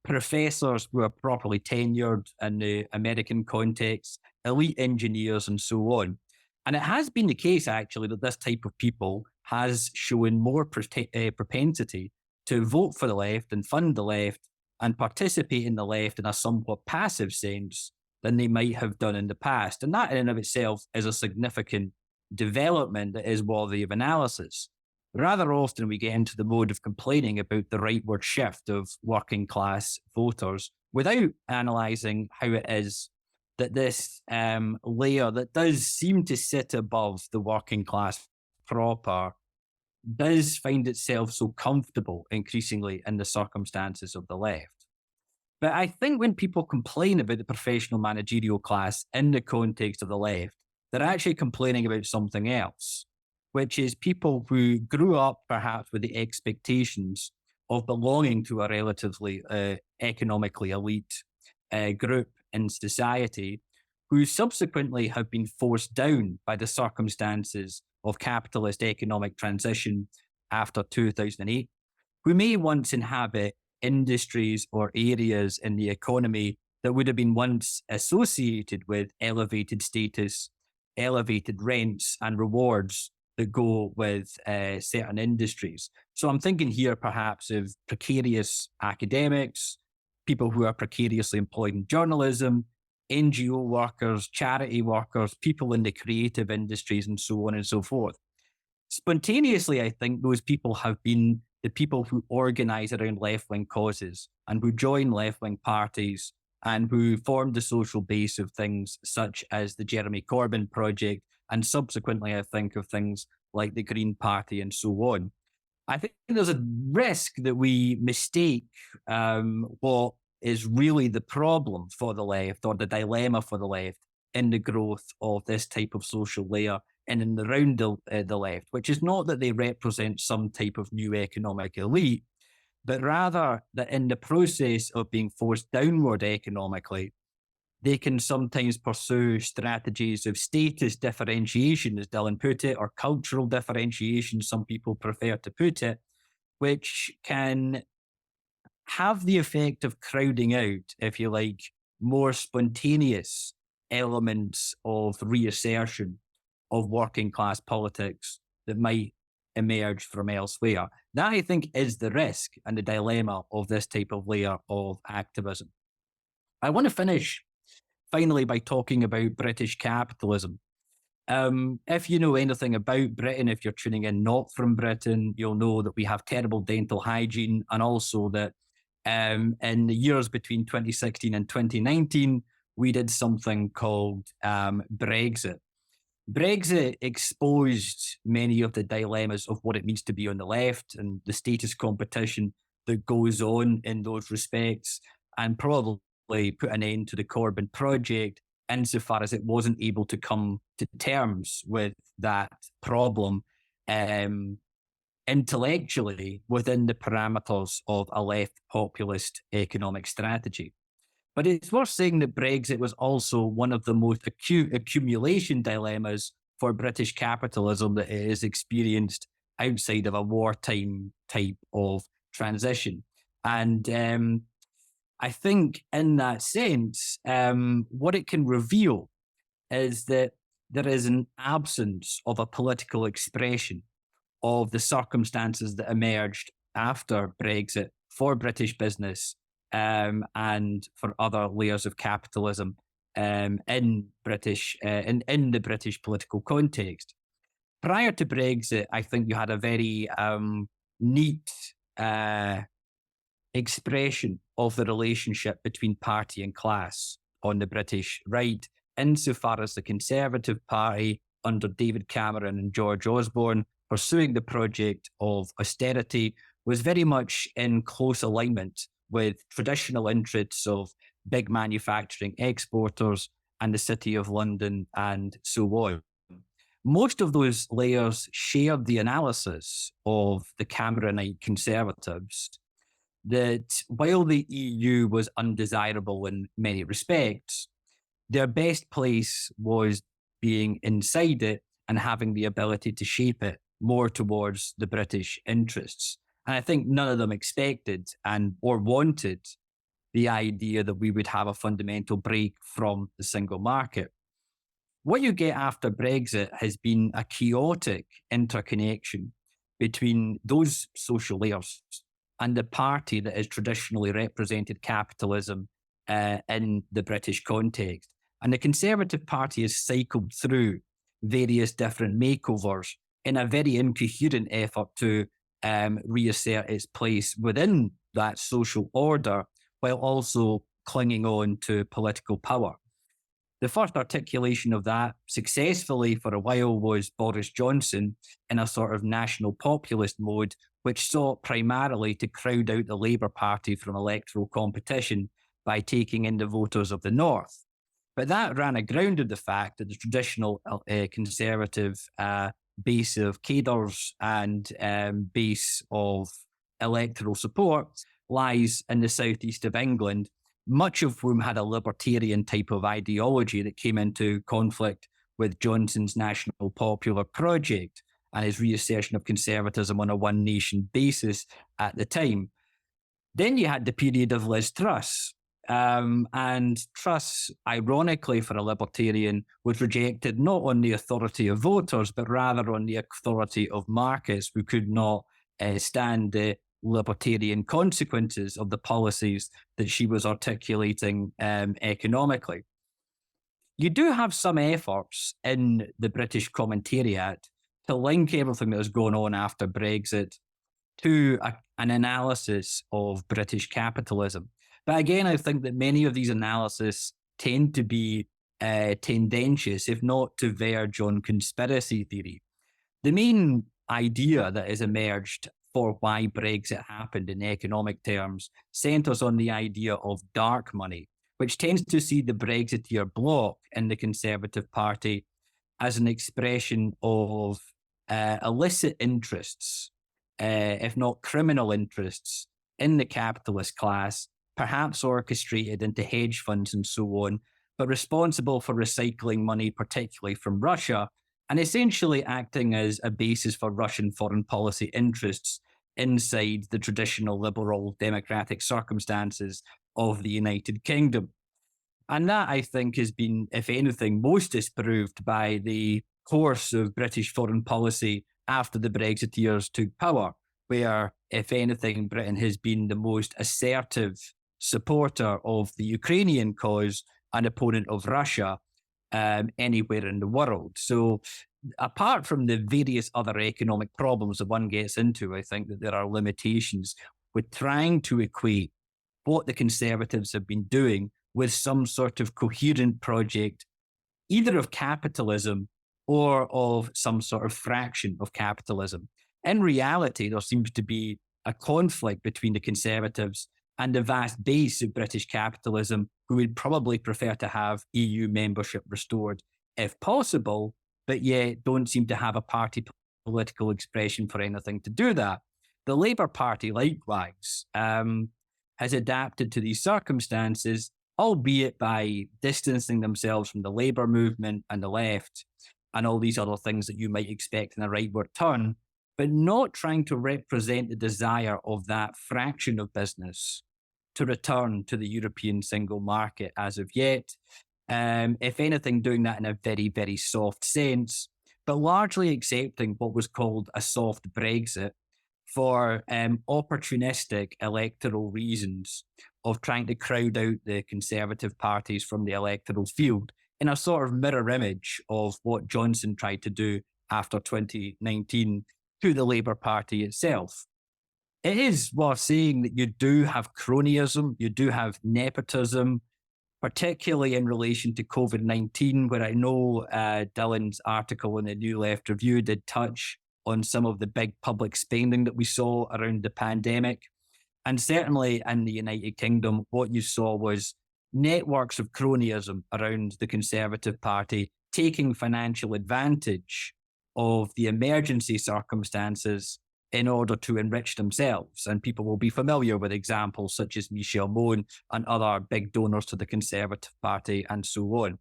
professors who are properly tenured in the American context, elite engineers, and so on. And it has been the case, actually, that this type of people has shown more propensity to vote for the left and fund the left and participate in the left in a somewhat passive sense than they might have done in the past. And that in and of itself is a significant development that is worthy of analysis. Rather often we get into the mode of complaining about the rightward shift of working class voters without analysing how it is that this layer that does seem to sit above the working class proper does find itself so comfortable increasingly in the circumstances of the left. But I think when people complain about the professional managerial class in the context of the left, they're actually complaining about something else, which is people who grew up perhaps with the expectations of belonging to a relatively economically elite group in society, who subsequently have been forced down by the circumstances of capitalist economic transition after 2008, who may once inhabit industries or areas in the economy that would have been once associated with elevated status, elevated rents and rewards that go with certain industries. So I'm thinking here perhaps of precarious academics, people who are precariously employed in journalism, NGO workers, charity workers, people in the creative industries, and so on and so forth. Spontaneously, I think those people have been the people who organize around left-wing causes and who join left-wing parties and who formed the social base of things such as the Jeremy Corbyn project, and subsequently I think of things like the Green Party and so on. I think there's a risk that we mistake what is really the problem for the left, or the dilemma for the left, in the growth of this type of social layer and in around the left, which is not that they represent some type of new economic elite, but rather that in the process of being forced downward economically, they can sometimes pursue strategies of status differentiation, as Dylan put it, or cultural differentiation, some people prefer to put it, which can have the effect of crowding out, if you like, more spontaneous elements of reassertion of working class politics that might emerge from elsewhere. That, I think, is the risk and the dilemma of this type of layer of activism. I want to finish finally by talking about British capitalism. If you know anything about Britain, if you're tuning in not from Britain, you'll know that we have terrible dental hygiene, and also that in the years between 2016 and 2019, we did something called Brexit. Brexit exposed many of the dilemmas of what it means to be on the left and the status competition that goes on in those respects, and probably put an end to the Corbyn project insofar as it wasn't able to come to terms with that problem intellectually within the parameters of a left populist economic strategy. But it's worth saying that Brexit was also one of the most acute accumulation dilemmas for British capitalism that it has experienced outside of a wartime type of transition. And I think in that sense, what it can reveal is that there is an absence of a political expression of the circumstances that emerged after Brexit for British business and for other layers of capitalism in the British political context. Prior to Brexit, I think you had a very neat expression of the relationship between party and class on the British right, insofar as the Conservative Party under David Cameron and George Osborne pursuing the project of austerity was very much in close alignment with traditional interests of big manufacturing exporters and the City of London and so on. Most of those layers shared the analysis of the Cameronite conservatives that while the EU was undesirable in many respects, their best place was being inside it and having the ability to shape it more towards the British interests. And I think none of them expected or wanted the idea that we would have a fundamental break from the single market. What you get after Brexit has been a chaotic interconnection between those social layers and the party that has traditionally represented capitalism in the British context. And the Conservative Party has cycled through various different makeovers in a very incoherent effort to reassert its place within that social order, while also clinging on to political power. The first articulation of that successfully for a while was Boris Johnson in a sort of national populist mode, which sought primarily to crowd out the Labour Party from electoral competition by taking in the voters of the North. But that ran aground of the fact that the traditional Conservative base of cadres and base of electoral support lies in the southeast of England, much of whom had a libertarian type of ideology that came into conflict with Johnson's National Popular Project and his reassertion of conservatism on a one nation basis at the time. Then you had the period of Liz Truss. And Truss, ironically for a libertarian, was rejected not on the authority of voters, but rather on the authority of markets who could not stand the libertarian consequences of the policies that she was articulating economically. You do have some efforts in the British commentariat to link everything that has gone on after Brexit to an analysis of British capitalism. But again, I think that many of these analyses tend to be tendentious, if not to verge on conspiracy theory. The main idea that has emerged for why Brexit happened in economic terms centres on the idea of dark money, which tends to see the Brexiteer bloc in the Conservative Party as an expression of illicit interests, if not criminal interests, in the capitalist class, perhaps orchestrated into hedge funds and so on, but responsible for recycling money, particularly from Russia, and essentially acting as a basis for Russian foreign policy interests inside the traditional liberal democratic circumstances of the United Kingdom. And that, I think, has been, if anything, most disproved by the course of British foreign policy after the Brexiteers took power, where, if anything, Britain has been the most assertive supporter of the Ukrainian cause and opponent of Russia anywhere in the world. So apart from the various other economic problems that one gets into, I think that there are limitations with trying to equate what the Conservatives have been doing with some sort of coherent project, either of capitalism or of some sort of fraction of capitalism. In reality, there seems to be a conflict between the Conservatives and the vast base of British capitalism, who would probably prefer to have EU membership restored if possible, but yet don't seem to have a party political expression for anything to do that. The Labour Party, likewise, has adapted to these circumstances, albeit by distancing themselves from the Labour movement and the left and all these other things that you might expect in a rightward turn, but not trying to represent the desire of that fraction of business to return to the European single market as of yet. If anything, doing that in a very, very soft sense, but largely accepting what was called a soft Brexit for opportunistic electoral reasons of trying to crowd out the Conservative parties from the electoral field in a sort of mirror image of what Johnson tried to do after 2019 to the Labour Party itself. It is worth saying that you do have cronyism, you do have nepotism, particularly in relation to COVID-19, where I know Dylan's article in the New Left Review did touch on some of the big public spending that we saw around the pandemic. And certainly in the United Kingdom, what you saw was networks of cronyism around the Conservative Party taking financial advantage of the emergency circumstances in order to enrich themselves. And people will be familiar with examples such as Michel Mon and other big donors to the Conservative Party and so on.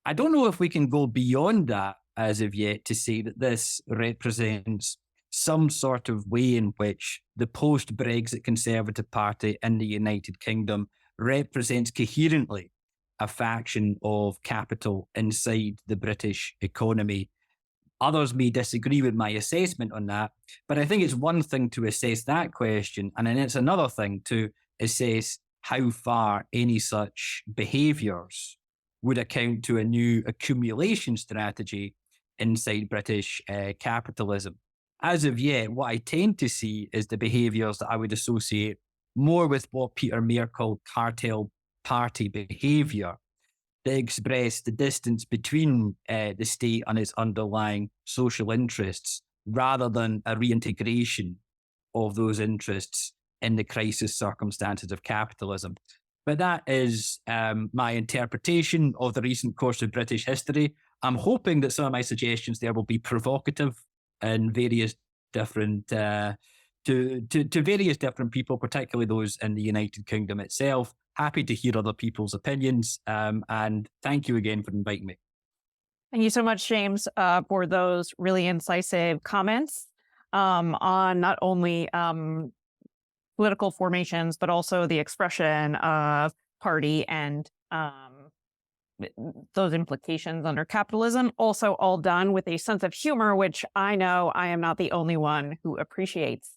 I don't know if we can go beyond that as of yet to say that this represents some sort of way in which the post-Brexit Conservative Party in the United Kingdom represents coherently a faction of capital inside the British economy. Others may disagree with my assessment on that, but I think it's one thing to assess that question, and then it's another thing to assess how far any such behaviours would account to a new accumulation strategy inside British capitalism. As of yet, what I tend to see is the behaviours that I would associate more with what Peter Mayer called cartel party behaviour, that express the distance between the state and its underlying social interests, rather than a reintegration of those interests in the crisis circumstances of capitalism. But that is my interpretation of the recent course of British history. I'm hoping that some of my suggestions there will be provocative and various different to various different people, particularly those in the United Kingdom itself. Happy to hear other people's opinions, and thank you again for inviting me. Thank you so much, James, for those really incisive comments on not only political formations, but also the expression of party and those implications under capitalism. Also all done with a sense of humor, which I know I am not the only one who appreciates.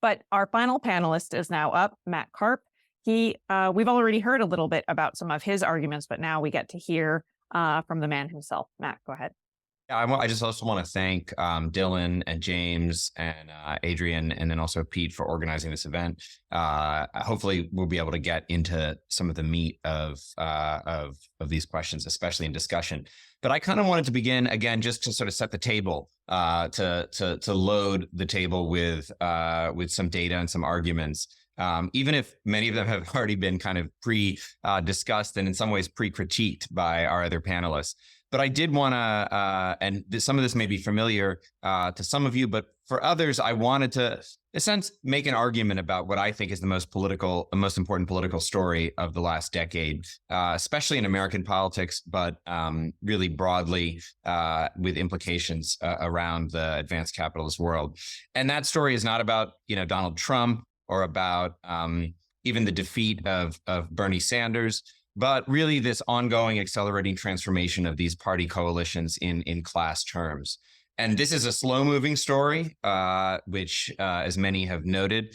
But our final panelist is now up, Matt Karp. We've already heard a little bit about some of his arguments, but now we get to hear from the man himself. Matt, go ahead. Yeah, I just also want to thank Dylan and James and Adrian, and then also Pete for organizing this event. Hopefully, we'll be able to get into some of the meat of these questions, especially in discussion. But I kind of wanted to begin again, just to sort of set the table, to load the table with some data and some arguments. Even if many of them have already been kind of discussed and in some ways pre-critiqued by our other panelists. But I did want to, and some of this may be familiar to some of you, but for others, I wanted to, in a sense, make an argument about what I think is the most important political story of the last decade, especially in American politics, but really broadly with implications around the advanced capitalist world. And that story is not about, Donald Trump or about even the defeat of Bernie Sanders, but really this ongoing accelerating transformation of these party coalitions in class terms. And this is a slow-moving story, which, as many have noted,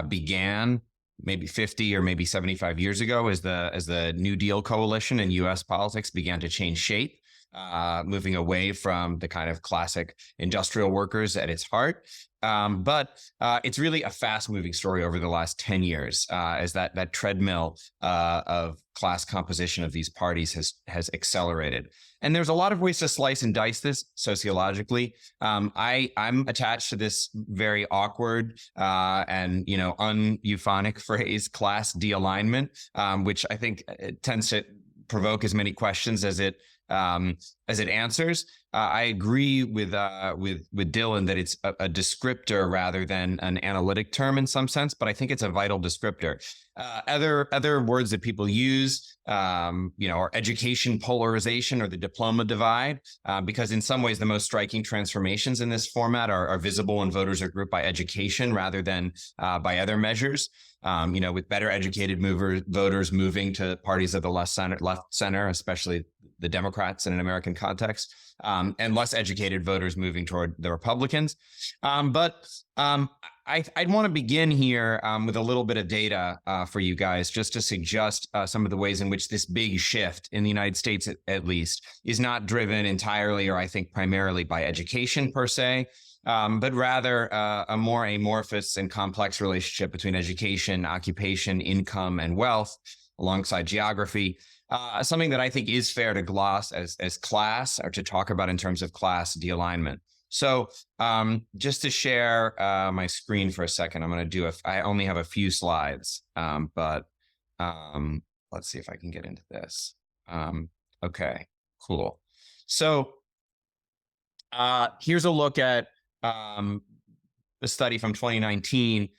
began maybe 50 or maybe 75 years ago as the New Deal coalition in U.S. politics began to change shape, moving away from the kind of classic industrial workers at its heart. But it's really a fast-moving story over the last 10 years, as that treadmill of class composition of these parties has accelerated. And there's a lot of ways to slice and dice this sociologically. I'm attached to this very awkward and un-euphonic phrase, class dealignment, which I think tends to provoke as many questions as it answers. I agree with Dylan that it's a descriptor rather than an analytic term in some sense, but I think it's a vital descriptor. Other words that people use, are education polarization or the diploma divide, because in some ways the most striking transformations in this format are visible when voters are grouped by education rather than by other measures. With better educated voters moving to parties of the left center, especially the Democrats in an American context, and less educated voters moving toward the Republicans. But I'd want to begin here with a little bit of data for you guys, just to suggest some of the ways in which this big shift in the United States, at least, is not driven entirely, or I think primarily, by education per se, but rather a more amorphous and complex relationship between education, occupation, income, and wealth, alongside geography. Something that I think is fair to gloss as class, or to talk about in terms of class dealignment. So just to share my screen for a second, I'm going to I only have a few slides, but let's see if I can get into this. Okay, cool. So here's a look at the study from 2019,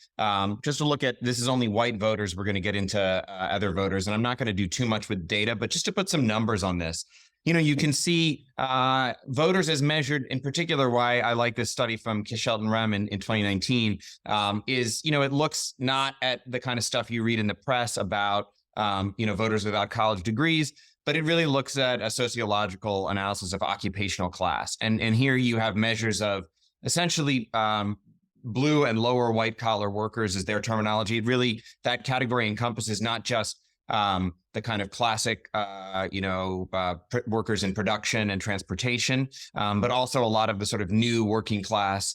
just to look at, this is only white voters. We're going to get into other voters, and I'm not going to do too much with data, but just to put some numbers on this. You can see voters as measured, in particular, why I like this study from Kischelt and Rem in 2019, is, it looks not at the kind of stuff you read in the press about, voters without college degrees, but it really looks at a sociological analysis of occupational class. And here you have measures of essentially blue and lower white collar workers is their terminology. It really, that category encompasses not just the kind of classic, workers in production and transportation, but also a lot of the sort of new working class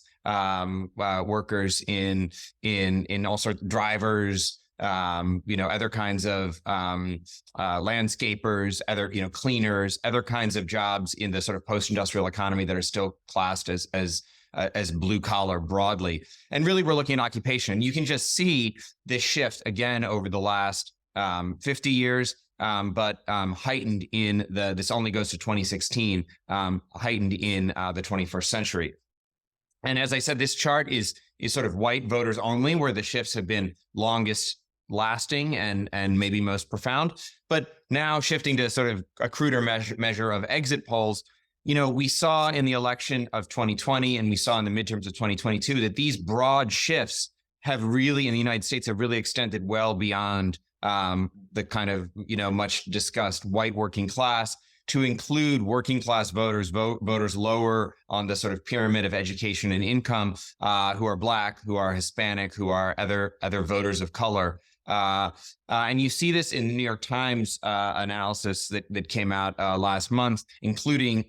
workers in all sorts of drivers, other kinds of landscapers, other, cleaners, other kinds of jobs in the sort of post-industrial economy that are still classed as blue collar broadly. And really, we're looking at occupation. You can just see this shift again over the last 50 years, but heightened in this only goes to 2016, heightened in the 21st century. And as I said, this chart is sort of white voters only, where the shifts have been longest lasting and maybe most profound. But now shifting to sort of a cruder measure of exit polls, we saw in the election of 2020 and we saw in the midterms of 2022 that these broad shifts have really, in the United States, have really extended well beyond the kind of, much discussed white working class to include working class voters, voters lower on the sort of pyramid of education and income, who are Black, who are Hispanic, who are other voters of color. And you see this in the New York Times analysis that came out last month, including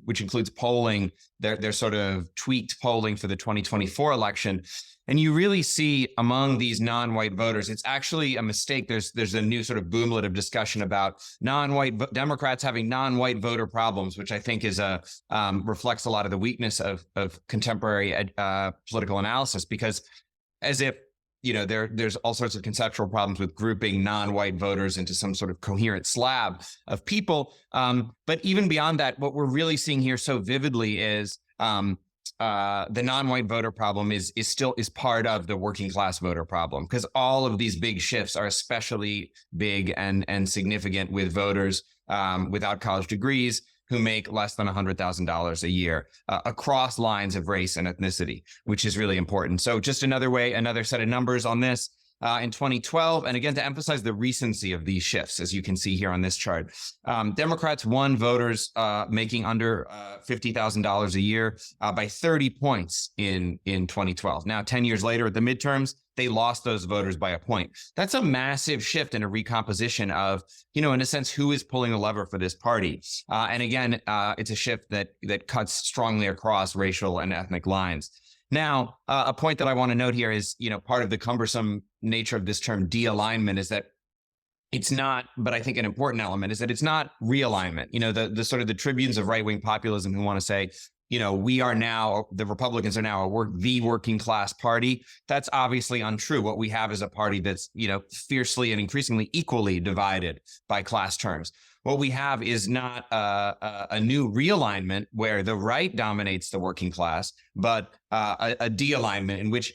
which includes polling, their sort of tweaked polling for the 2024 election. And you really see among these non-white voters, it's actually a mistake. There's a new sort of boomlet of discussion about non-white Democrats having non-white voter problems, which I think is reflects a lot of the weakness of contemporary political analysis, because as if there's all sorts of conceptual problems with grouping non-white voters into some sort of coherent slab of people. But even beyond that, what we're really seeing here so vividly is the non-white voter problem is still part of the working class voter problem, because all of these big shifts are especially big and significant with voters without college degrees who make less than $100,000 a year across lines of race and ethnicity, which is really important. So just another set of numbers on this. In 2012, and again, to emphasize the recency of these shifts, as you can see here on this chart, Democrats won voters making under $50,000 a year by 30 points in 2012. Now, 10 years later at the midterms, they lost those voters by a point. That's a massive shift and a recomposition of, in a sense, who is pulling the lever for this party. And again, it's a shift that cuts strongly across racial and ethnic lines. Now, a point that I want to note here is, part of the cumbersome nature of this term de-alignment is that it's not, but I think an important element is that it's not realignment. The sort of the tribunes of right-wing populism who want to say, we are now, the Republicans are now the working class party. That's obviously untrue. What we have is a party that's, fiercely and increasingly equally divided by class terms. What we have is not a new realignment where the right dominates the working class, but a de-alignment in which,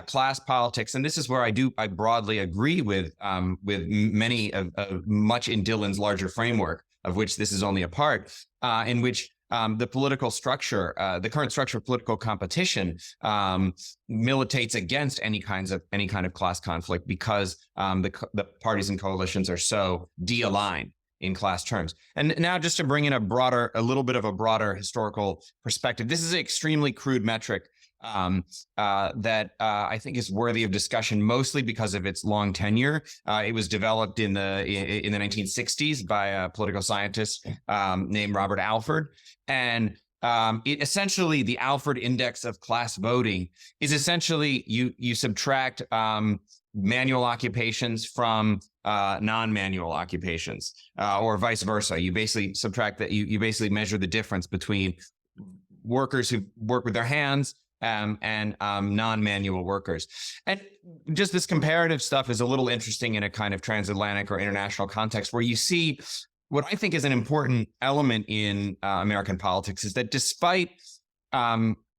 class politics, and this is where I broadly agree with many of much in Dylan's larger framework, of which this is only a part, in which the political structure, the current structure of political competition, militates against any kind of class conflict because the parties and coalitions are so de-aligned in class terms. And now just to bring in a little bit of a broader historical perspective, this is an extremely crude metric that I think is worthy of discussion, mostly because of its long tenure. It was developed in the 1960s by a political scientist named Robert Alford. And it essentially, the Alford index of class voting is essentially you subtract manual occupations from non-manual occupations, or vice versa. You basically subtract that. You basically measure the difference between workers who work with their hands and non-manual workers. And just this comparative stuff is a little interesting in a kind of transatlantic or international context, where you see what I think is an important element in American politics is that despite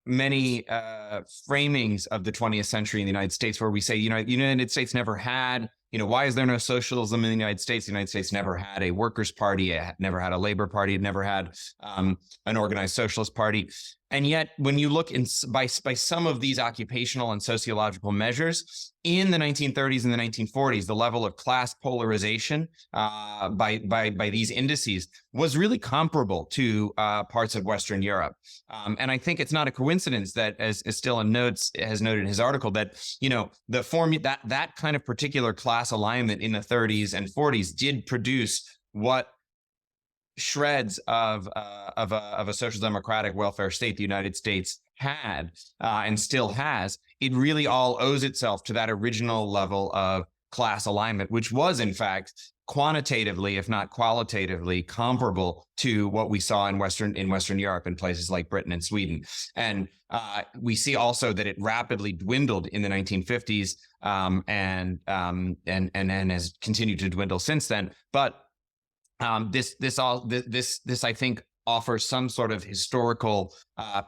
many framings of the 20th century in the United States, where we say, the United States never had, why is there no socialism in the United States? The United States never had a workers' party, it never had a labor party, it never had an organized socialist party. And yet, when you look by some of these occupational and sociological measures, in the 1930s and the 1940s, the level of class polarization by these indices was really comparable to parts of Western Europe. And I think it's not a coincidence that, as Dylan has noted in his article, that that kind of particular class alignment in the 30s and 40s did produce what shreds of a social democratic welfare state the United States had and still has. It really all owes itself to that original level of class alignment, which was in fact quantitatively, if not qualitatively, comparable to what we saw in Western Europe in places like Britain and Sweden. And we see also that it rapidly dwindled in the 1950s and has continued to dwindle since then. But this I think offers some sort of historical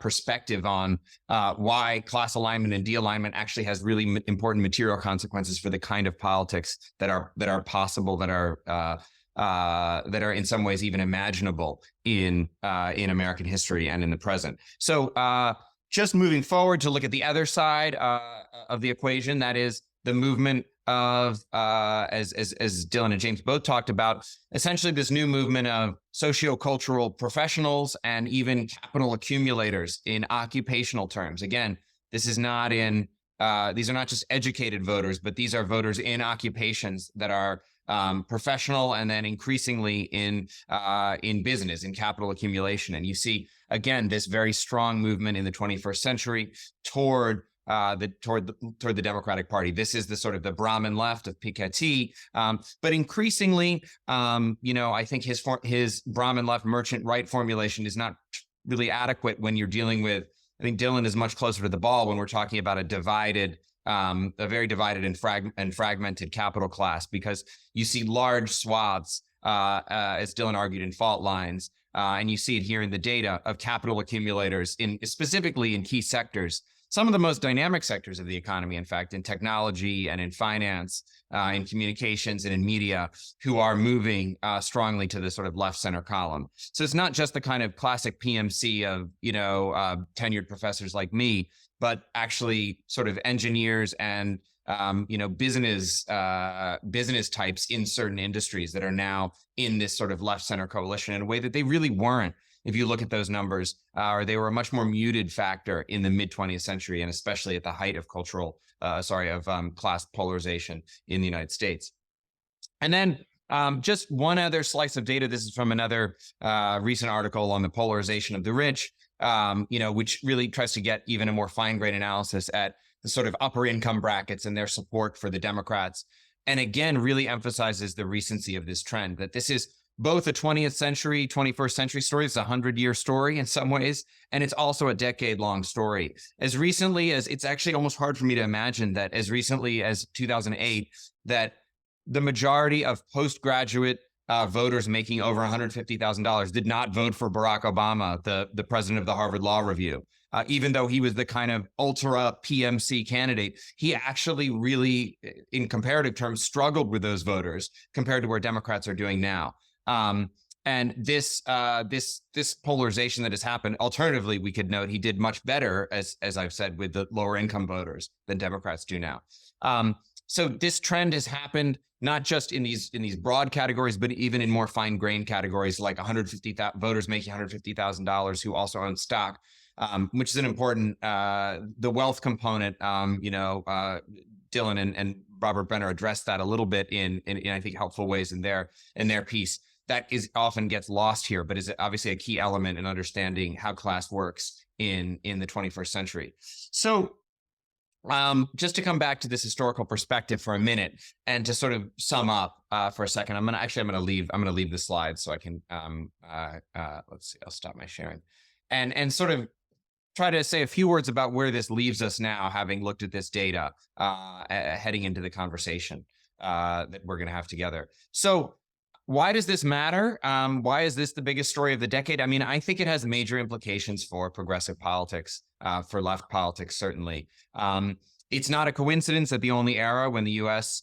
perspective on why class alignment and de-alignment actually has really important material consequences for the kind of politics that are possible, that are in some ways even imaginable in American history and in the present. So just moving forward to look at the other side of the equation, that is the movement of, as Dylan and James both talked about, essentially this new movement of sociocultural professionals and even capital accumulators in occupational terms. Again, this is not these are not just educated voters, but these are voters in occupations that are professional and then increasingly in business, in capital accumulation. And you see, again, this very strong movement in the 21st century toward the Democratic Party. This is the sort of the Brahmin left of Piketty, but increasingly, I think his Brahmin left merchant right formulation is not really adequate when you're dealing with. I think Dylan is much closer to the ball when we're talking about a very divided and fragmented capital class, because you see large swaths, as Dylan argued in Faultlines, and you see it here in the data of capital accumulators specifically in key sectors. Some of the most dynamic sectors of the economy, in fact, in technology and in finance, in communications and in media, who are moving strongly to the sort of left center column. So it's not just the kind of classic PMC of, tenured professors like me, but actually sort of engineers and, business types in certain industries that are now in this sort of left center coalition in a way that they really weren't. If you look at those numbers, or they were a much more muted factor in the mid 20th century, and especially at the height of class polarization in the United States. And then just one other slice of data. This is from another recent article on the polarization of the rich, which really tries to get even a more fine-grained analysis at the sort of upper income brackets and their support for the Democrats. And again, really emphasizes the recency of this trend, that this is both a 20th century, 21st century story. It's a 100-year story in some ways, and it's also a decade-long story. As recently as, it's actually almost hard for me to imagine that as recently as 2008, that the majority of postgraduate voters making over $150,000 did not vote for Barack Obama, the president of the Harvard Law Review. Even though he was the kind of ultra PMC candidate, he actually really, in comparative terms, struggled with those voters compared to where Democrats are doing now. And this polarization that has happened, alternatively, we could note he did much better, as I've said, with the lower income voters than Democrats do now. So this trend has happened not just in these broad categories, but even in more fine-grained categories, like voters making $150,000 who also own stock, which is an important, the wealth component. Dylan and Robert Brenner addressed that a little bit in I think helpful ways in their piece. That often gets lost here, but is obviously a key element in understanding how class works in the 21st century. So just to come back to this historical perspective for a minute and to sort of sum up for a second, I'm gonna leave the slide so I can let's see, I'll stop my sharing and sort of try to say a few words about where this leaves us now, having looked at this data heading into the conversation that we're going to have together. So Why does this matter? Why is this the biggest story of the decade? I mean, I think it has major implications for progressive politics, for left politics, certainly. It's not a coincidence that the only era when the U.S.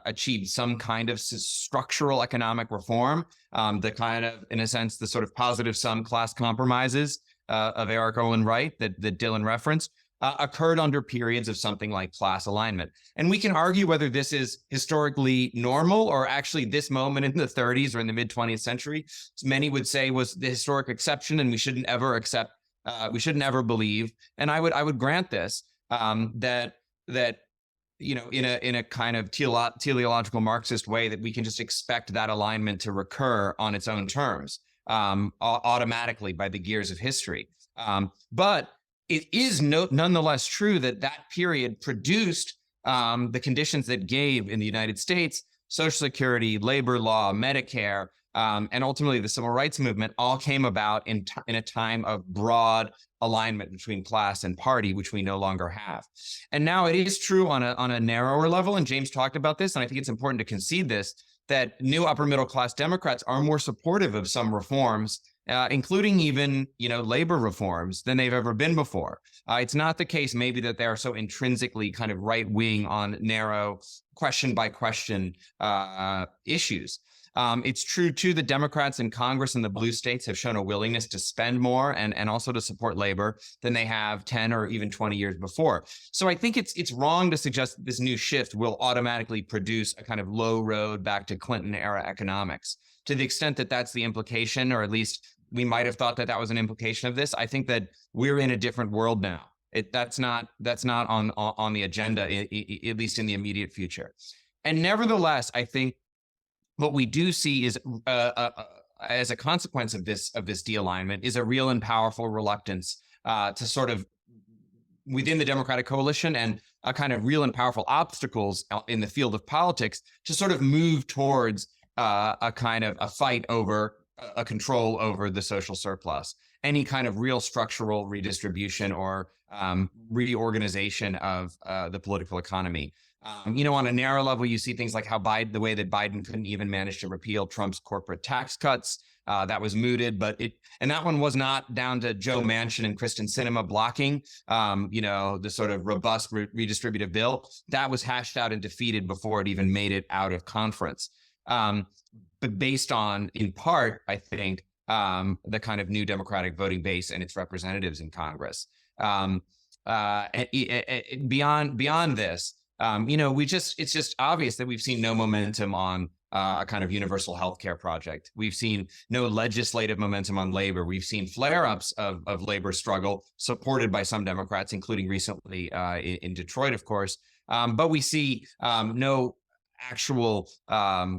Achieved some kind of structural economic reform, the kind of, in a sense, the sort of positive sum class compromises of Eric Olin Wright that Dylan referenced, occurred under periods of something like class alignment. And we can argue whether this is historically normal or actually this moment in the 30s or in the mid 20th century, many would say was the historic exception, and we shouldn't ever accept, we shouldn't ever believe. And I would grant this, that you know, in a kind of teleological Marxist way, that we can just expect that alignment to recur on its own terms, automatically by the gears of history. But it is nonetheless true that that period produced the conditions that gave, in the United States, Social Security, labor law, Medicare, and ultimately the civil rights movement all came about in a time of broad alignment between class and party, which we no longer have. And now it is true on a narrower level, and James talked about this, and I think it's important to concede this, that new upper middle class Democrats are more supportive of some reforms, including even, labor reforms, than they've ever been before. It's not the case maybe that they are so intrinsically kind of right wing on narrow question by question issues. It's true, too, that Democrats in Congress in the blue states have shown a willingness to spend more and also to support labor than they have 10 or even 20 years before. So I think it's wrong to suggest that this new shift will automatically produce a kind of low road back to Clinton era economics. To the extent that that's the implication, or at least we might have thought that that was an implication of this, I think that we're in a different world now. That's not on the agenda, at least in the immediate future. And nevertheless, I think what we do see is, as a consequence of this de-alignment, is a real and powerful reluctance to sort of, within the Democratic coalition, and a kind of real and powerful obstacles in the field of politics to sort of move towards a kind of a fight over a control over the social surplus, any kind of real structural redistribution or reorganization of the political economy. On a narrow level, you see things like how the way that Biden couldn't even manage to repeal Trump's corporate tax cuts. That was mooted, and that one was not down to Joe Manchin and Kristen Sinema blocking, the sort of robust redistributive bill. That was hashed out and defeated before it even made it out of conference. But based on, in part, I think, the kind of new Democratic voting base and its representatives in Congress. Beyond this, it's just obvious that we've seen no momentum on a kind of universal healthcare project. We've seen no legislative momentum on labor. We've seen flare-ups of labor struggle supported by some Democrats, including recently in Detroit, of course. But we see no actual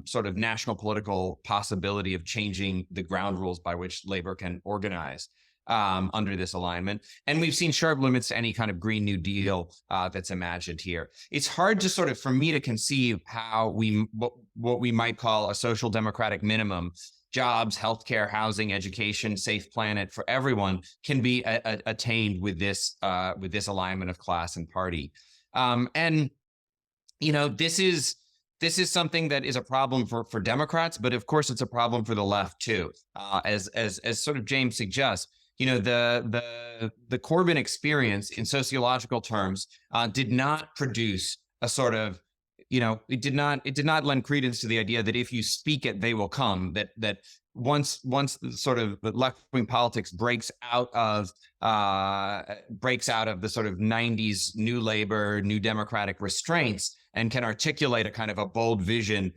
sort of national political possibility of changing the ground rules by which labor can organize under this alignment. And we've seen sharp limits to any kind of Green New Deal that's imagined here. It's hard to sort of, for me to conceive how what we might call a social democratic minimum, jobs, healthcare, housing, education, safe planet for everyone, can be attained with this alignment of class and party. This is something that is a problem for Democrats, but of course it's a problem for the left too. As sort of James suggests, the Corbyn experience in sociological terms did not produce a sort of, it did not lend credence to the idea that if you speak it, they will come. That once the sort of left-wing politics breaks out of the sort of 90s New Labor, New Democratic restraints, and can articulate a kind of a bold vision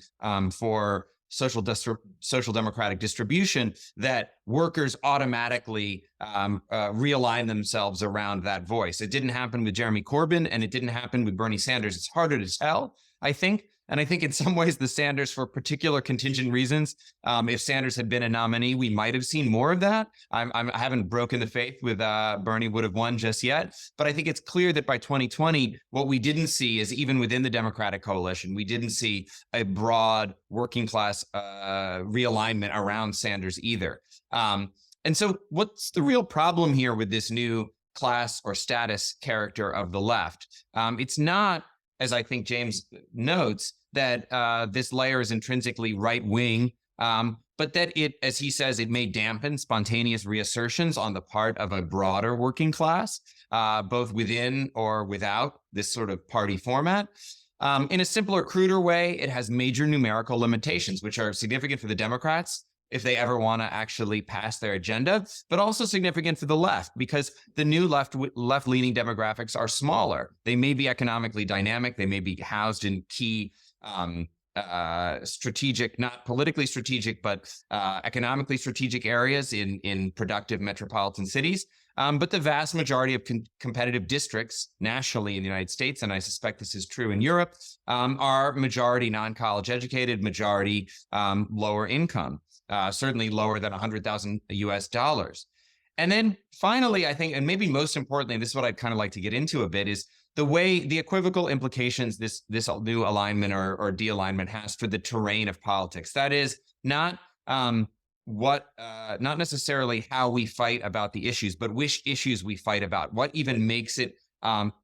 for social democratic distribution, that workers automatically realign themselves around that voice. It didn't happen with Jeremy Corbyn, and it didn't happen with Bernie Sanders. It's harder to tell, I think. And I think in some ways the Sanders, for particular contingent reasons, if Sanders had been a nominee, we might have seen more of that. I haven't broken the faith with Bernie would have won just yet. But I think it's clear that by 2020, what we didn't see is, even within the Democratic coalition, we didn't see a broad working class realignment around Sanders either. And so what's the real problem here with this new class or status character of the left? It's not, as I think James notes, that this layer is intrinsically right-wing but that it, as he says, it may dampen spontaneous reassertions on the part of a broader working class, both within or without this sort of party format. In a simpler, cruder way, it has major numerical limitations, which are significant for the Democrats if they ever want to actually pass their agenda, but also significant for the left because the new left-leaning demographics are smaller. They may be economically dynamic. They may be housed in key strategic, not politically strategic, but economically strategic areas in productive metropolitan cities. But the vast majority of competitive districts nationally in the United States, and I suspect this is true in Europe, are majority non-college educated, majority lower income, certainly lower than $100,000 US. And then finally, I think, and maybe most importantly, this is what I'd kind of like to get into a bit, is the way the equivocal implications this new alignment or de-alignment has for the terrain of politics. That is not not necessarily how we fight about the issues, but which issues we fight about. What even makes it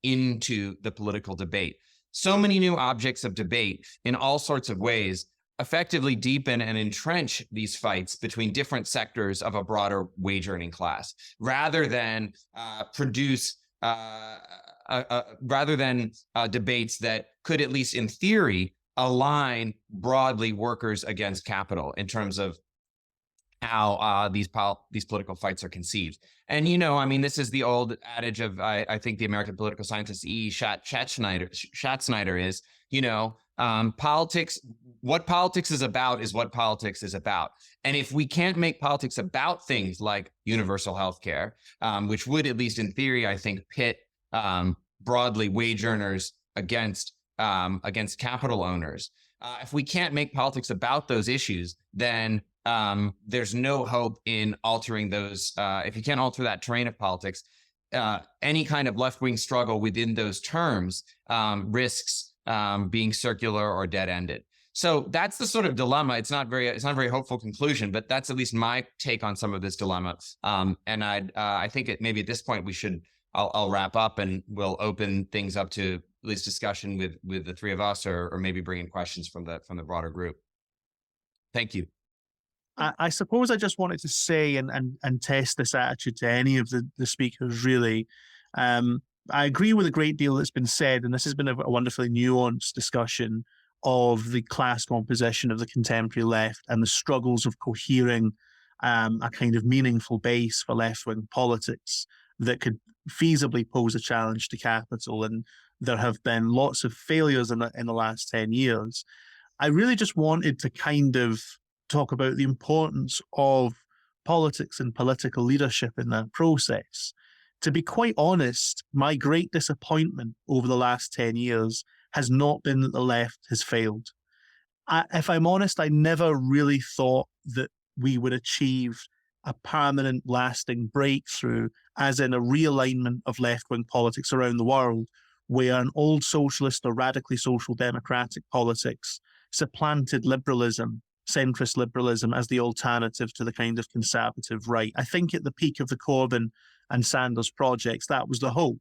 into the political debate? So many new objects of debate in all sorts of ways effectively deepen and entrench these fights between different sectors of a broader wage earning class, rather than produce debates that could, at least in theory, align broadly workers against capital in terms of how these political fights are conceived. And, I mean, this is the old adage of, I think the American political scientist E. Schatzsnyder is, politics, what politics is about is what politics is about. And if we can't make politics about things like universal health care, which would, at least in theory, I think, pit broadly wage earners against capital owners, if we can't make politics about those issues, then there's no hope in altering those. If you can't alter that terrain of politics, any kind of left-wing struggle within those terms risks being circular or dead-ended. So that's the sort of dilemma. It's not a very hopeful conclusion, but that's at least my take on some of this dilemma. And I think maybe at this point I'll wrap up and we'll open things up to at least discussion with the three of us, or maybe bring in questions from the broader group. Thank you. I suppose I just wanted to say and test this attitude to any of the speakers, really. I agree with a great deal that's been said, and this has been a wonderfully nuanced discussion of the class composition of the contemporary left and the struggles of cohering a kind of meaningful base for left-wing politics that could feasibly pose a challenge to capital. And there have been lots of failures in the last 10 years. I really just wanted to kind of talk about the importance of politics and political leadership in that process. To be quite honest, my great disappointment over the last 10 years has not been that the left has failed. If I'm honest, I never really thought that we would achieve a permanent, lasting breakthrough, as in a realignment of left-wing politics around the world, where an old socialist or radically social democratic politics supplanted liberalism, centrist liberalism, as the alternative to the kind of conservative right. I think at the peak of the Corbyn and Sanders projects, that was the hope,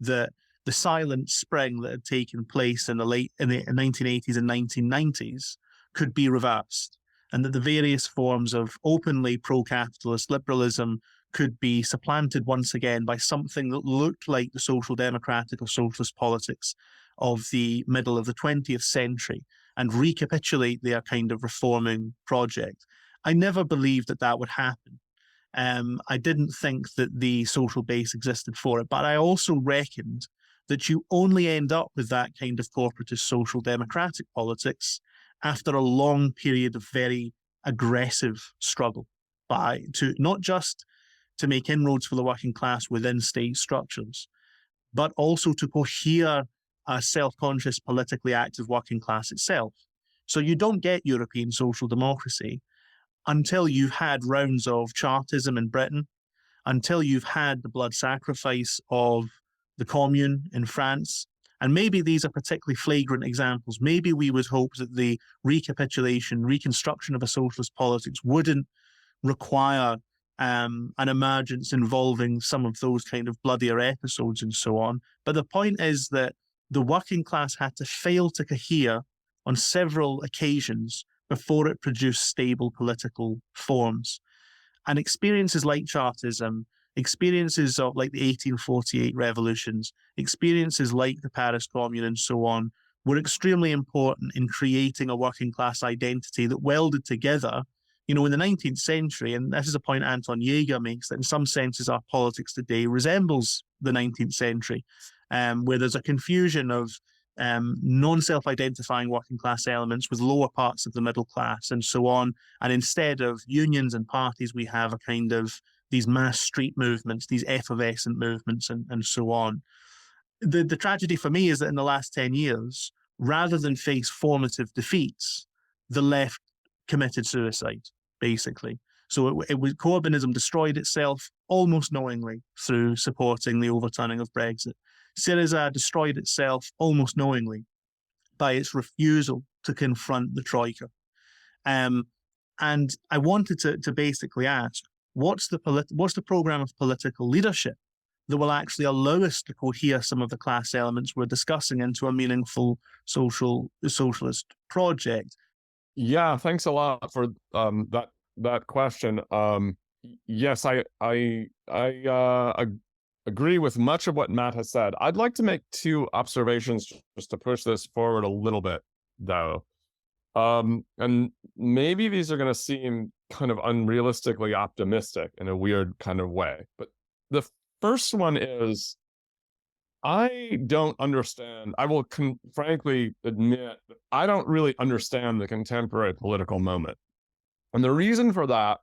that the silent spring that had taken place in the 1980s and 1990s could be reversed, and that the various forms of openly pro-capitalist liberalism could be supplanted once again by something that looked like the social democratic or socialist politics of the middle of the 20th century, and recapitulate their kind of reforming project. I never believed that would happen. I didn't think that the social base existed for it, but I also reckoned that you only end up with that kind of corporatist social democratic politics after a long period of very aggressive struggle not just to make inroads for the working class within state structures, but also to cohere a self-conscious, politically active working class itself. So you don't get European social democracy until you've had rounds of Chartism in Britain, until you've had the blood sacrifice of the Commune in France. And maybe these are particularly flagrant examples. Maybe we would hope that the reconstruction of a socialist politics wouldn't require an emergence involving some of those kind of bloodier episodes and so on. But the point is that the working class had to fail to cohere on several occasions before it produced stable political forms. And experiences like Chartism, experiences of like the 1848 revolutions, experiences like the Paris Commune and so on, were extremely important in creating a working class identity that welded together, in the 19th century, and this is a point Anton Jaeger makes, that in some senses our politics today resembles the 19th century, where there's a confusion of non-self-identifying working class elements with lower parts of the middle class and so on. And instead of unions and parties, we have a kind of these mass street movements, these effervescent movements and so on. The tragedy for me is that in the last 10 years, rather than face formative defeats, the left committed suicide, basically. So Corbynism destroyed itself almost knowingly through supporting the overturning of Brexit. Syriza destroyed itself almost knowingly by its refusal to confront the Troika. And I wanted to basically ask, what's the program of political leadership that will actually allow us to cohere some of the class elements we're discussing into a meaningful socialist project? Yeah, thanks a lot for that question. Yes, I agree with much of what Matt has said. I'd like to make two observations just to push this forward a little bit, though. And maybe these are going to seem kind of unrealistically optimistic in a weird kind of way. But the first one is, I don't understand. I will frankly admit that I don't really understand the contemporary political moment. And the reason for that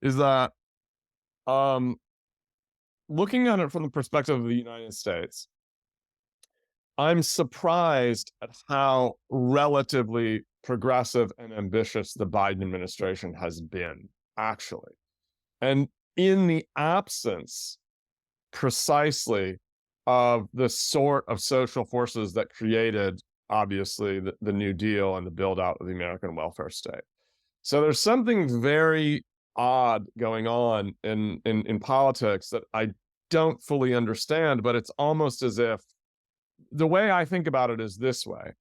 is that looking at it from the perspective of the United States, I'm surprised at how relatively progressive and ambitious the Biden administration has been, actually. And in the absence, precisely, of the sort of social forces that created, obviously, the New Deal and the build-out of the American welfare state. So there's something very odd going on in politics that I don't fully understand, but it's almost as if, the way I think about it is this way.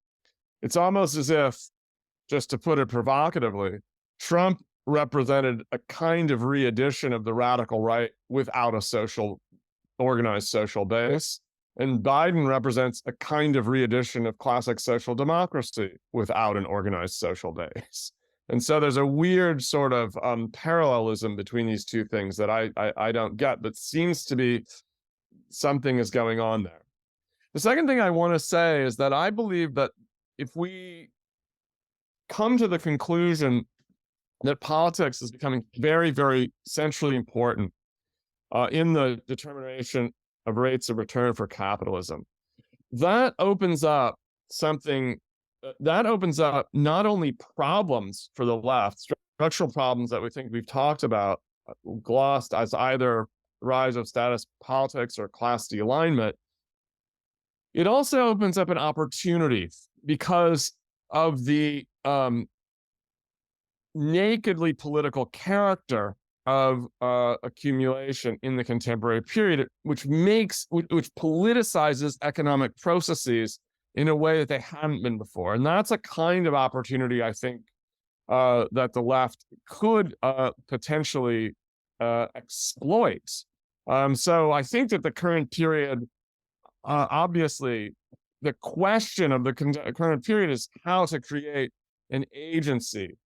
It's almost as if, just to put it provocatively, Trump represented a kind of re-edition of the radical right without a organized social base, and Biden represents a kind of re-edition of classic social democracy without an organized social base. And so there's a weird sort of parallelism between these two things that I don't get, but seems to be something is going on there. The second thing I want to say is that I believe that if we come to the conclusion that politics is becoming very, very centrally important in the determination of rates of return for capitalism, that opens up something that opens up not only problems for the left, structural problems that we think we've talked about, glossed as either rise of status politics or class dealignment. It also opens up an opportunity because of the nakedly political character of accumulation in the contemporary period, which politicizes economic processes in a way that they hadn't been before. And that's a kind of opportunity, I think, that the left could potentially exploit. So I think that the current period, obviously, the question of the current period is how to create an agency,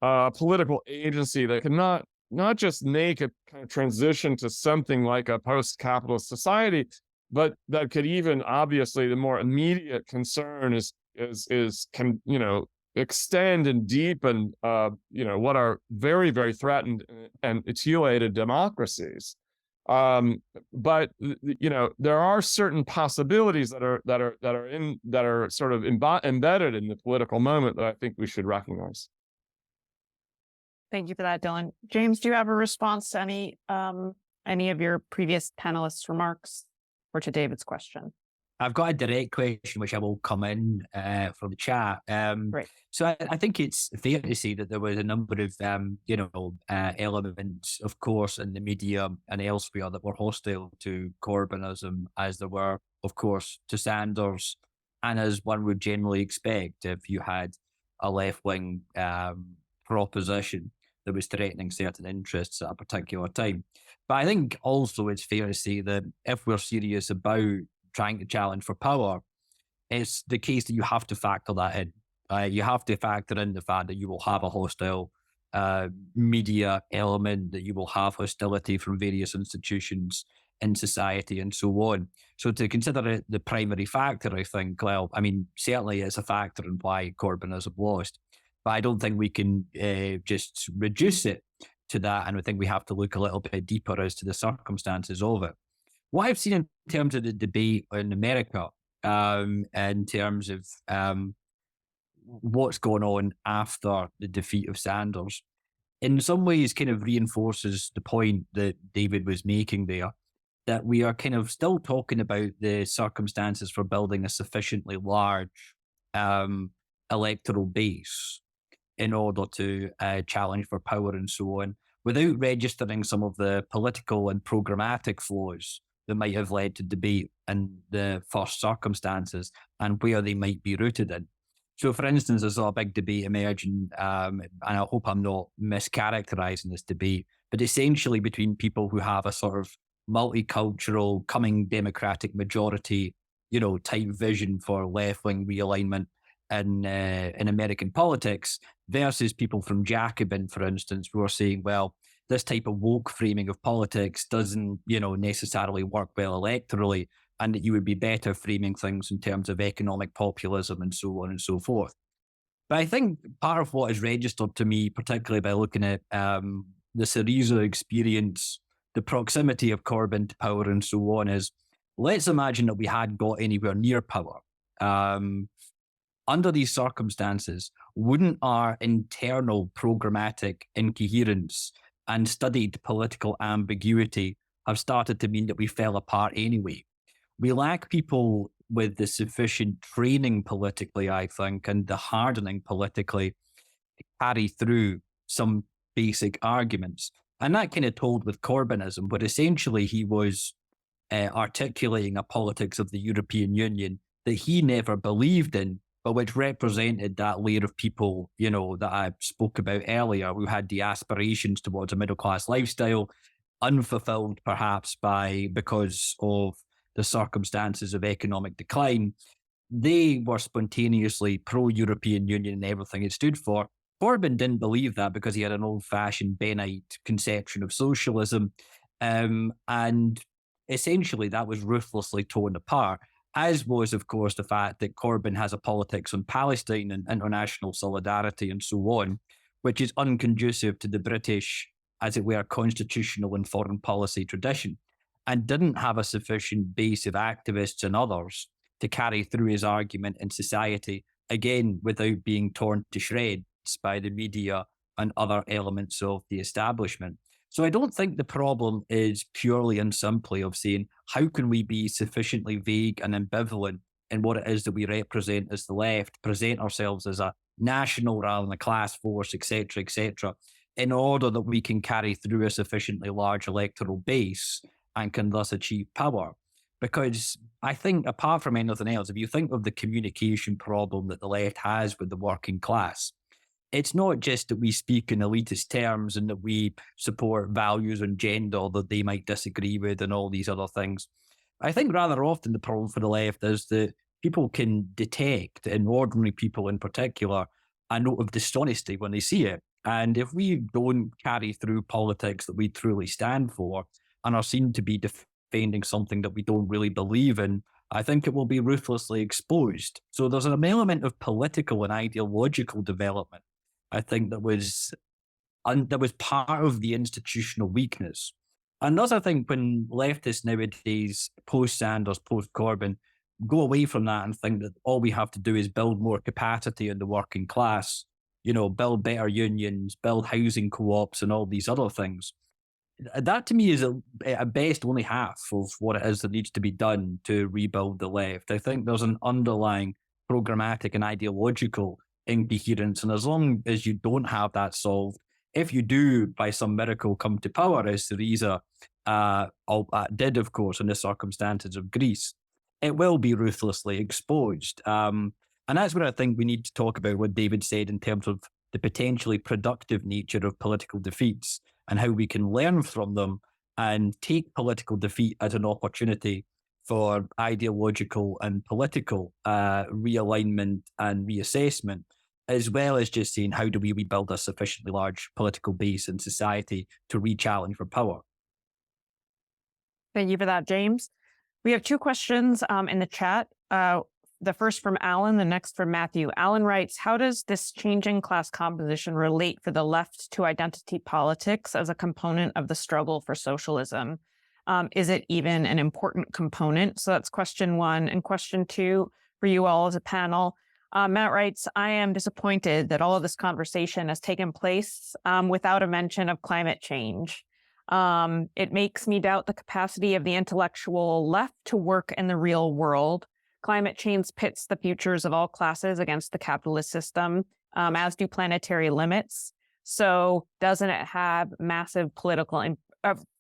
a political agency that can not just make a kind of transition to something like a post-capitalist society, but that could even, obviously, the more immediate concern is can extend and deepen what are very, very threatened and etiolated democracies. But there are certain possibilities that are sort of embedded in the political moment that I think we should recognize. Thank you for that, Dylan. James, do you have a response to any of your previous panelists' remarks or to David's question? I've got a direct question which I will come in from the chat. Right. So I think it's fair to say that there was a number of elements, of course, in the media and elsewhere that were hostile to Corbynism, as there were, of course, to Sanders, and as one would generally expect if you had a left-wing proposition that was threatening certain interests at a particular time. But I think also it's fair to say that if we're serious about trying to challenge for power, it's the case that you have to factor that in. You have to factor in the fact that you will have a hostile media element, that you will have hostility from various institutions in society and so on. So to consider it the primary factor, I think, well, I mean, certainly it's a factor in why Corbynism lost. But I don't think we can just reduce it to that. And I think we have to look a little bit deeper as to the circumstances of it. What I've seen in terms of the debate in America, in terms of what's going on after the defeat of Sanders, in some ways kind of reinforces the point that David was making there, that we are kind of still talking about the circumstances for building a sufficiently large electoral base in order to challenge for power and so on, without registering some of the political and programmatic flaws that might have led to debate in the first circumstances and where they might be rooted in. So, for instance, there's a big debate emerging, and I hope I'm not mischaracterizing this debate, but essentially between people who have a sort of multicultural, coming democratic majority, type vision for left-wing realignment in American politics versus people from Jacobin, for instance, who are saying, well, this type of woke framing of politics doesn't, necessarily work well electorally, and that you would be better framing things in terms of economic populism and so on and so forth. But I think part of what is registered to me, particularly by looking at the Syriza experience, the proximity of Corbyn to power and so on, is let's imagine that we had got anywhere near power. Under these circumstances, wouldn't our internal programmatic incoherence and studied political ambiguity have started to mean that we fell apart anyway? We lack people with the sufficient training politically, I think, and the hardening politically to carry through some basic arguments. And that kind of told with Corbynism, but essentially he was articulating a politics of the European Union that he never believed in, but which represented that layer of people, that I spoke about earlier, who had the aspirations towards a middle-class lifestyle, unfulfilled perhaps because of the circumstances of economic decline. They were spontaneously pro-European Union and everything it stood for. Corbyn didn't believe that because he had an old-fashioned Benite conception of socialism. And essentially that was ruthlessly torn apart, as was, of course, the fact that Corbyn has a politics on Palestine and international solidarity and so on, which is unconducive to the British, as it were, constitutional and foreign policy tradition, and didn't have a sufficient base of activists and others to carry through his argument in society, again, without being torn to shreds by the media and other elements of the establishment. So I don't think the problem is purely and simply of saying, how can we be sufficiently vague and ambivalent in what it is that we represent as the left, present ourselves as a national rather than a class force, etc., in order that we can carry through a sufficiently large electoral base and can thus achieve power. Because I think, apart from anything else, if you think of the communication problem that the left has with the working class, it's not just that we speak in elitist terms and that we support values on gender that they might disagree with and all these other things. I think rather often the problem for the left is that people can detect, in ordinary people in particular, a note of dishonesty when they see it. And if we don't carry through politics that we truly stand for and are seen to be defending something that we don't really believe in, I think it will be ruthlessly exposed. So there's an element of political and ideological development, I think, that was part of the institutional weakness. And thus, I think when leftists nowadays, post-Sanders, post-Corbyn, go away from that and think that all we have to do is build more capacity in the working class, build better unions, build housing co-ops and all these other things, that to me is at best only half of what it is that needs to be done to rebuild the left. I think there's an underlying programmatic and ideological incoherence, and as long as you don't have that solved, if you do by some miracle come to power, as Syriza did, of course, in the circumstances of Greece, it will be ruthlessly exposed. And that's what I think we need to talk about what David said in terms of the potentially productive nature of political defeats and how we can learn from them and take political defeat as an opportunity for ideological and political realignment and reassessment, as well as just saying, how do we rebuild a sufficiently large political base in society to re-challenge for power? Thank you for that, James. We have two questions in the chat. The first from Alan, the next from Matthew. Alan writes, how does this changing class composition relate for the left to identity politics as a component of the struggle for socialism? Is it even an important component? So that's question one. And question two for you all as a panel. Matt writes, I am disappointed that all of this conversation has taken place without a mention of climate change. It makes me doubt the capacity of the intellectual left to work in the real world. Climate change pits the futures of all classes against the capitalist system, as do planetary limits. So doesn't it have massive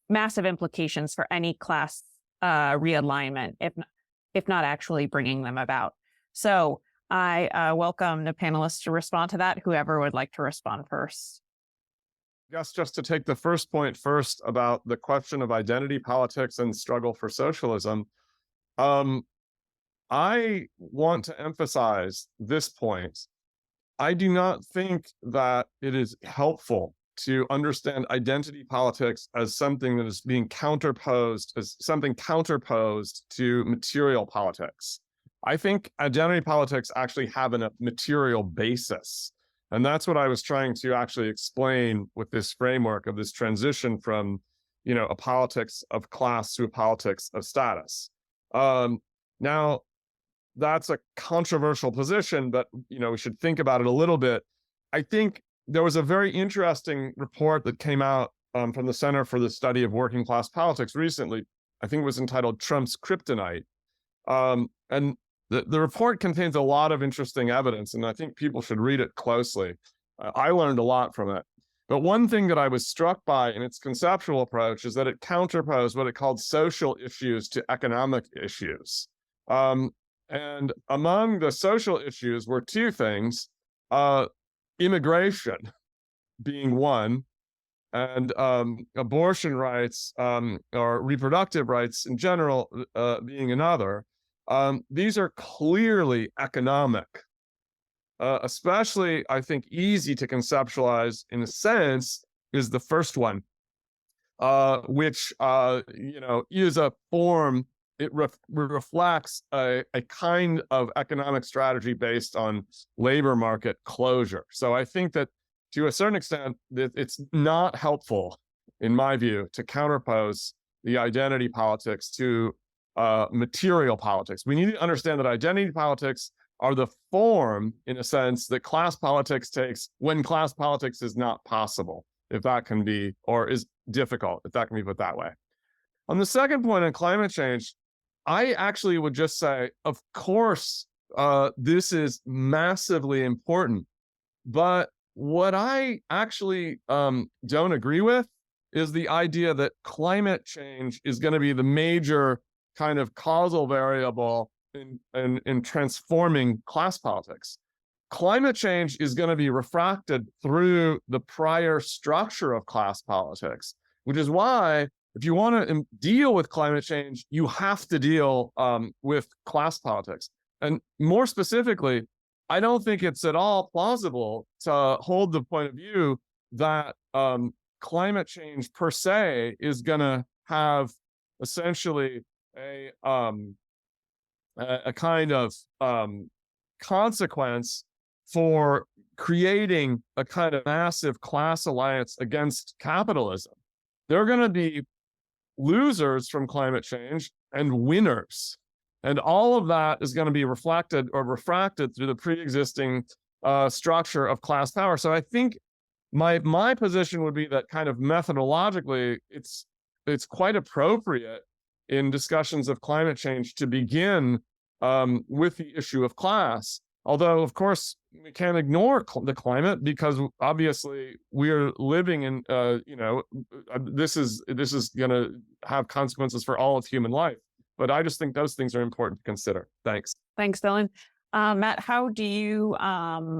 massive implications for any class realignment, if not actually bringing them about? So I welcome the panelists to respond to that, whoever would like to respond first. I guess just to take the first point first about the question of identity politics and struggle for socialism, I want to emphasize this point. I do not think that it is helpful to understand identity politics as something that is being counterposed, as something counterposed to material politics. I think identity politics actually have a material basis. And that's what I was trying to actually explain with this framework of this transition from, a politics of class to a politics of status. Now, that's a controversial position, but we should think about it a little bit. I think there was a very interesting report that came out from the Center for the Study of Working Class Politics recently. I think it was entitled Trump's Kryptonite. And the report contains a lot of interesting evidence, and I think people should read it closely. I learned a lot from it. But one thing that I was struck by in its conceptual approach is that it counterposed what it called social issues to economic issues. And among the social issues were two things, immigration being one, and abortion rights or reproductive rights in general being another. These are clearly economic, especially, I think, easy to conceptualize in a sense is the first one, which, is a form. It reflects a kind of economic strategy based on labor market closure. So I think that to a certain extent, it's not helpful, in my view, to counterpose the identity politics to material politics. We need to understand that identity politics are the form, in a sense, that class politics takes when class politics is not possible, if that can be, or is difficult, if that can be put that way. On the second point on climate change, I actually would just say, of course, this is massively important. But what I actually don't agree with is the idea that climate change is going to be the major kind of causal variable in transforming class politics. Climate change is going to be refracted through the prior structure of class politics, which is why if you want to deal with climate change, you have to deal with class politics. And more specifically, I don't think it's at all plausible to hold the point of view that climate change per se is going to have essentially a kind of consequence for creating a kind of massive class alliance against capitalism. There are going to be losers from climate change and winners. And all of that is going to be reflected or refracted through the pre-existing structure of class power. So I think my position would be that kind of methodologically, it's quite appropriate in discussions of climate change to begin with the issue of class. Although, of course, we can't ignore the climate because obviously we're living in, this is going to have consequences for all of human life. But I just think those things are important to consider. Thanks. Thanks, Dylan. Matt, how do you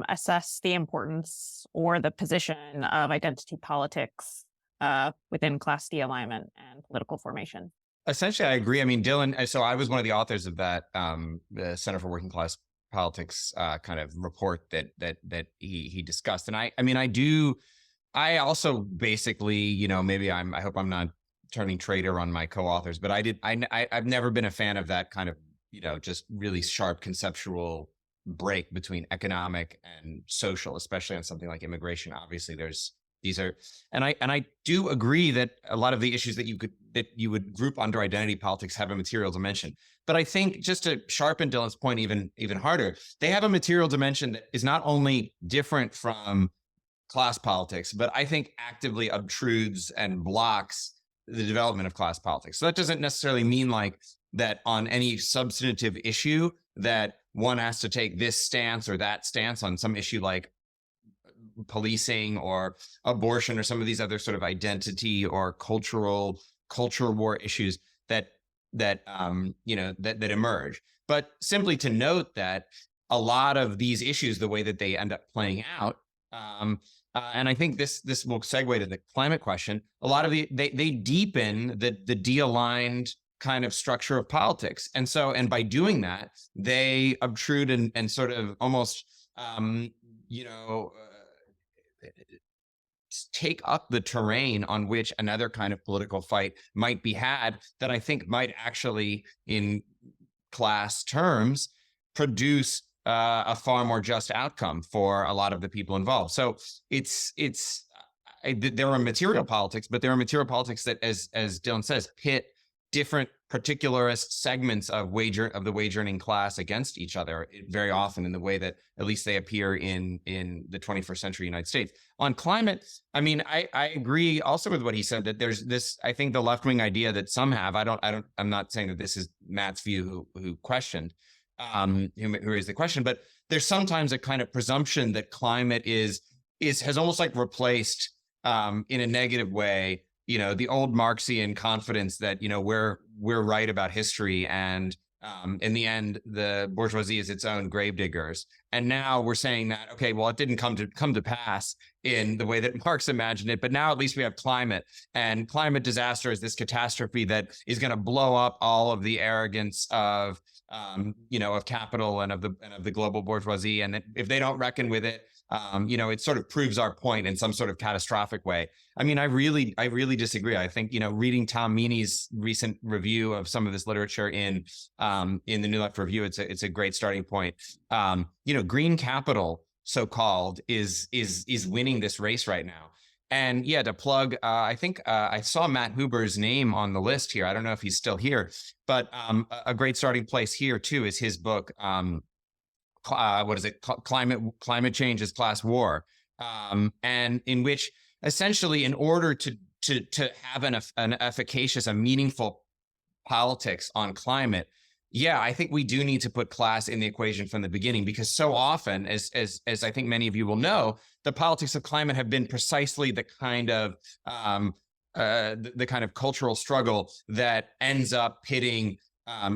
assess the importance or the position of identity politics within class de-alignment and political formation? Essentially, I agree. I mean, Dylan, so I was one of the authors of that the Center for Working Class Politics kind of report that he discussed. And I also basically, maybe I hope I'm not turning traitor on my co-authors, but I've never been a fan of that kind of, just really sharp conceptual break between economic and social, especially on something like immigration. Obviously, and I do agree that a lot of the issues that you would group under identity politics have a material dimension. But I think, just to sharpen Dylan's point even harder, they have a material dimension that is not only different from class politics, but I think actively obtrudes and blocks the development of class politics. So that doesn't necessarily mean like that on any substantive issue that one has to take this stance or that stance on some issue like policing or abortion or some of these other sort of identity or culture war issues that emerge. But simply to note that a lot of these issues, the way that they end up playing out, and I think this will segue to the climate question. A lot of they deepen the de-aligned kind of structure of politics, and by doing that, they obtrude and sort of almost take up the terrain on which another kind of political fight might be had that I think might actually, in class terms, produce a far more just outcome for a lot of the people involved. So there are material politics, but there are material politics that, as Dylan says, pit different particularist segments of the wage earning class against each other very often in the way that at least they appear in the 21st century United States. On climate, I mean, I agree also with what he said, that there's this, I think, the left wing idea that some have. I'm not saying that this is Matt's view who questioned, who raised the question, but there's sometimes a kind of presumption that climate has almost like replaced in a negative way, the old Marxian confidence that, we're right about history, and in the end, the bourgeoisie is its own gravediggers. And now we're saying that, okay, well, it didn't come to pass in the way that Marx imagined it, but now at least we have climate, and climate disaster is this catastrophe that is going to blow up all of the arrogance of capital and of the global bourgeoisie. And that if they don't reckon with it, it sort of proves our point in some sort of catastrophic way. I mean, I really disagree. I think, reading Tom Meany's recent review of some of this literature in the New Left Review, it's a great starting point. Green capital, so-called, is winning this race right now. And yeah, to plug, I think I saw Matt Huber's name on the list here. I don't know if he's still here, but a great starting place here too is his book, what is it? Climate Change is Class War, and in which essentially, in order to have an efficacious, a meaningful politics on climate, yeah, I think we do need to put class in the equation from the beginning, because so often, as I think many of you will know, the politics of climate have been precisely the kind of the kind of cultural struggle that ends up pitting.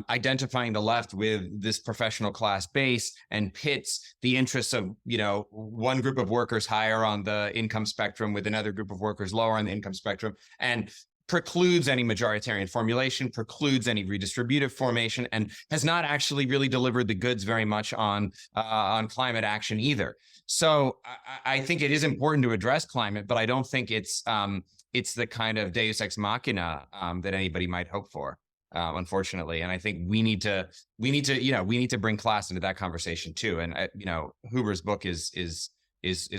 Identifying the left with this professional class base and pits the interests of, one group of workers higher on the income spectrum with another group of workers lower on the income spectrum, and precludes any majoritarian formulation, precludes any redistributive formation, and has not actually really delivered the goods very much on climate action either. So I think it is important to address climate, but I don't think it's the kind of deus ex machina that anybody might hope for. Unfortunately, and I think we need to bring class into that conversation too. And Huber's book is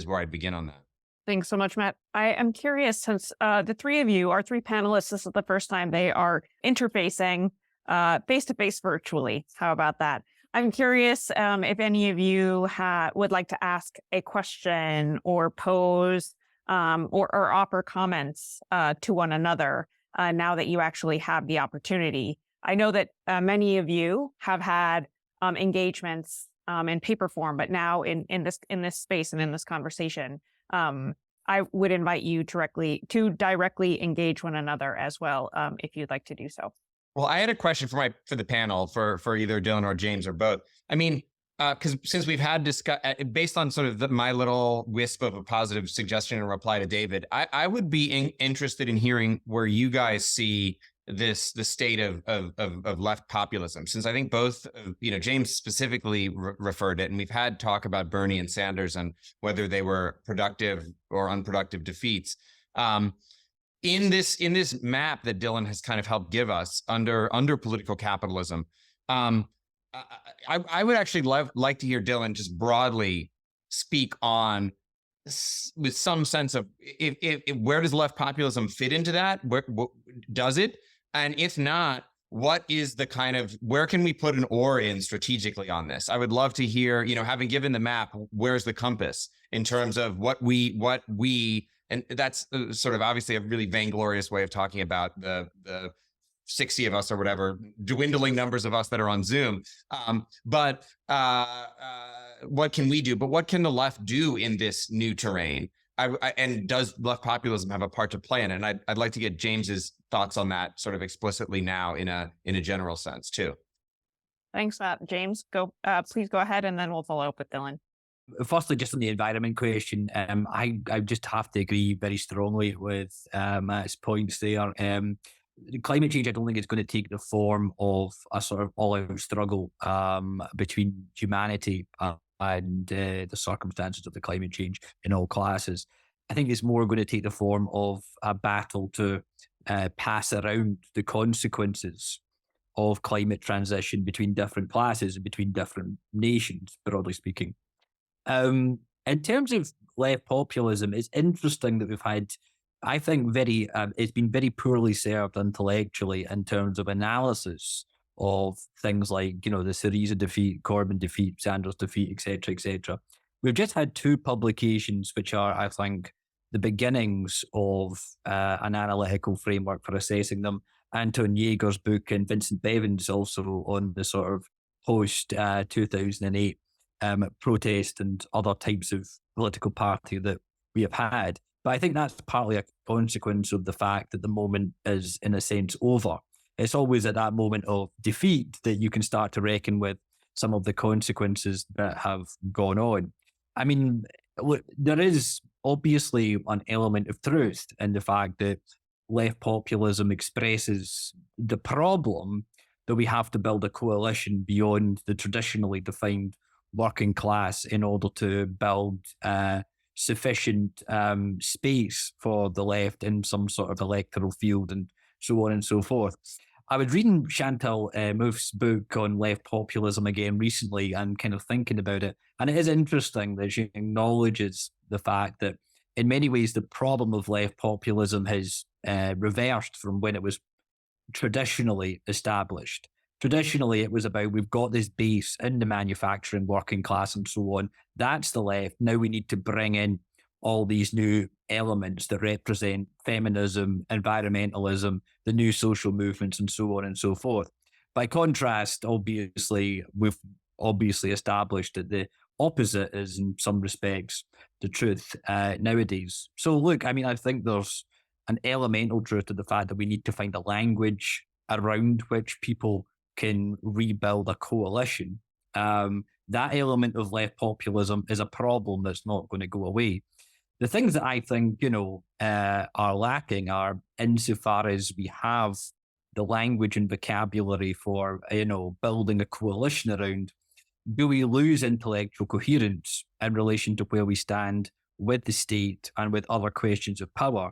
where I'd begin on that. Thanks so much, Matt. I am curious, since the three of you, our three panelists, this is the first time they are interfacing face-to-face virtually. How about that? I'm curious if any of you would like to ask a question or pose or offer comments to one another. Now that you actually have the opportunity. I know that many of you have had engagements in paper form, but now in this space and in this conversation, I would invite you to directly engage one another as well, if you'd like to do so. Well, I had a question for the panel for either Dylan or James or both. I mean, because since we've had based on sort of my little wisp of a positive suggestion and reply to David, I would be interested in hearing where you guys see the state of left populism, since I think both, James specifically referred it, and we've had talk about Bernie and Sanders and whether they were productive or unproductive defeats. In this map that Dylan has kind of helped give us under political capitalism, I would actually like to hear Dylan just broadly speak on, with some sense of, if where does left populism fit into that? Where does it? And if not, what is the kind of, where can we put an oar in strategically on this? I would love to hear, having given the map, where's the compass in terms of what we, and that's sort of obviously a really vainglorious way of talking about the 60 of us or whatever, dwindling numbers of us that are on Zoom. But what can we do? But what can the left do in this new terrain? And does left populism have a part to play in it? And I'd like to get James's thoughts on that sort of explicitly now in a general sense too. Thanks, James. Please go ahead, and then we'll follow up with Dylan. Firstly, just on the environment question, I just have to agree very strongly with Matt's points there. Climate change, I don't think it's going to take the form of a sort of all-out struggle between humanity and the circumstances of the climate change in all classes. I think it's more going to take the form of a battle to pass around the consequences of climate transition between different classes and between different nations, broadly speaking. In terms of left populism, it's interesting that we've had, I think, it's been very poorly served intellectually in terms of analysis of things like, the Syriza defeat, Corbyn defeat, Sanders defeat, etc., etc. We've just had two publications which are, I think, the beginnings of an analytical framework for assessing them. Anton Jaeger's book and Vincent Bevan's also on the sort of post-2008 protest and other types of political party that we have had. But I think that's partly a consequence of the fact that the moment is, in a sense, over. It's always at that moment of defeat that you can start to reckon with some of the consequences that have gone on. I mean, look, there is obviously an element of truth in the fact that left populism expresses the problem that we have to build a coalition beyond the traditionally defined working class in order to build sufficient space for the left in some sort of electoral field and so on and so forth. I was reading Chantal Mouffe's book on left populism again recently and kind of thinking about it. And it is interesting that she acknowledges the fact that in many ways the problem of left populism has reversed from when it was traditionally established. Traditionally, it was about, we've got this base in the manufacturing working class and so on. That's the left. Now we need to bring in all these new elements that represent feminism, environmentalism, the new social movements, and so on and so forth. By contrast, obviously, we've established that the opposite is, in some respects, the truth nowadays. So look, I mean, I think there's an elemental truth to the fact that we need to find a language around which people can rebuild a coalition. That element of left populism is a problem that's not going to go away. The things that I think, are lacking are, insofar as we have the language and vocabulary for, building a coalition around, do we lose intellectual coherence in relation to where we stand with the state and with other questions of power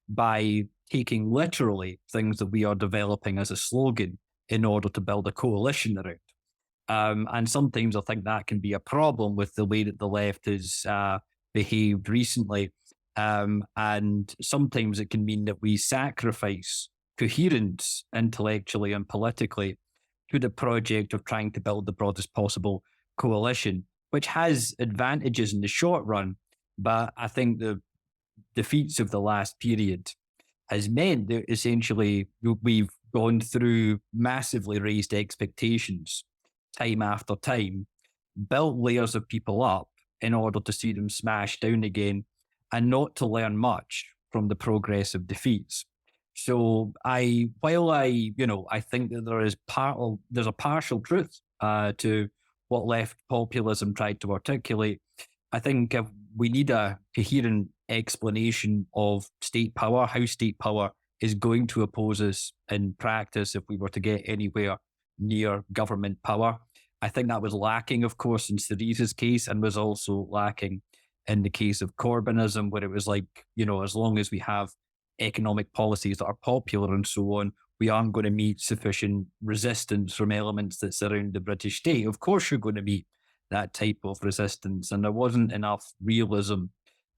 by taking literally things that we are developing as a slogan in order to build a coalition around? And sometimes I think that can be a problem with the way that the left has behaved recently. And sometimes it can mean that we sacrifice coherence intellectually and politically to the project of trying to build the broadest possible coalition, which has advantages in the short run. But I think the defeats of the last period has meant that essentially we've gone through massively raised expectations time after time, built layers of people up in order to see them smashed down again and not to learn much from the progress of defeats. So I think that there's a partial truth to what left populism tried to articulate. I think we need a coherent explanation of state power, how state power is going to oppose us in practice if we were to get anywhere near government power. I think that was lacking, of course, in Syriza's case, and was also lacking in the case of Corbynism, where it was like, as long as we have economic policies that are popular and so on, we aren't going to meet sufficient resistance from elements that surround the British state. Of course, you're going to meet that type of resistance. And there wasn't enough realism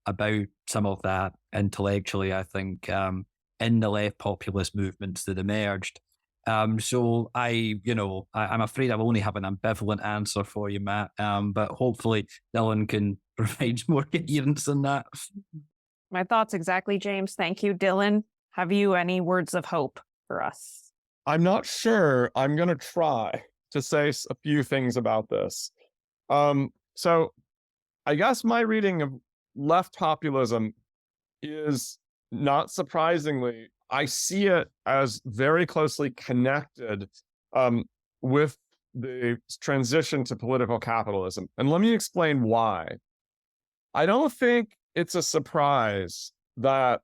about some of that intellectually, I think, in the left populist movements that emerged. So I'm afraid I only have an ambivalent answer for you, Matt. But hopefully Dylan can provide more coherence than that. My thoughts exactly, James. Thank you, Dylan. Have you any words of hope for us? I'm not sure. I'm going to try to say a few things about this. So I guess my reading of left populism is, not surprisingly, I see it as very closely connected with the transition to political capitalism. And let me explain why. I don't think it's a surprise that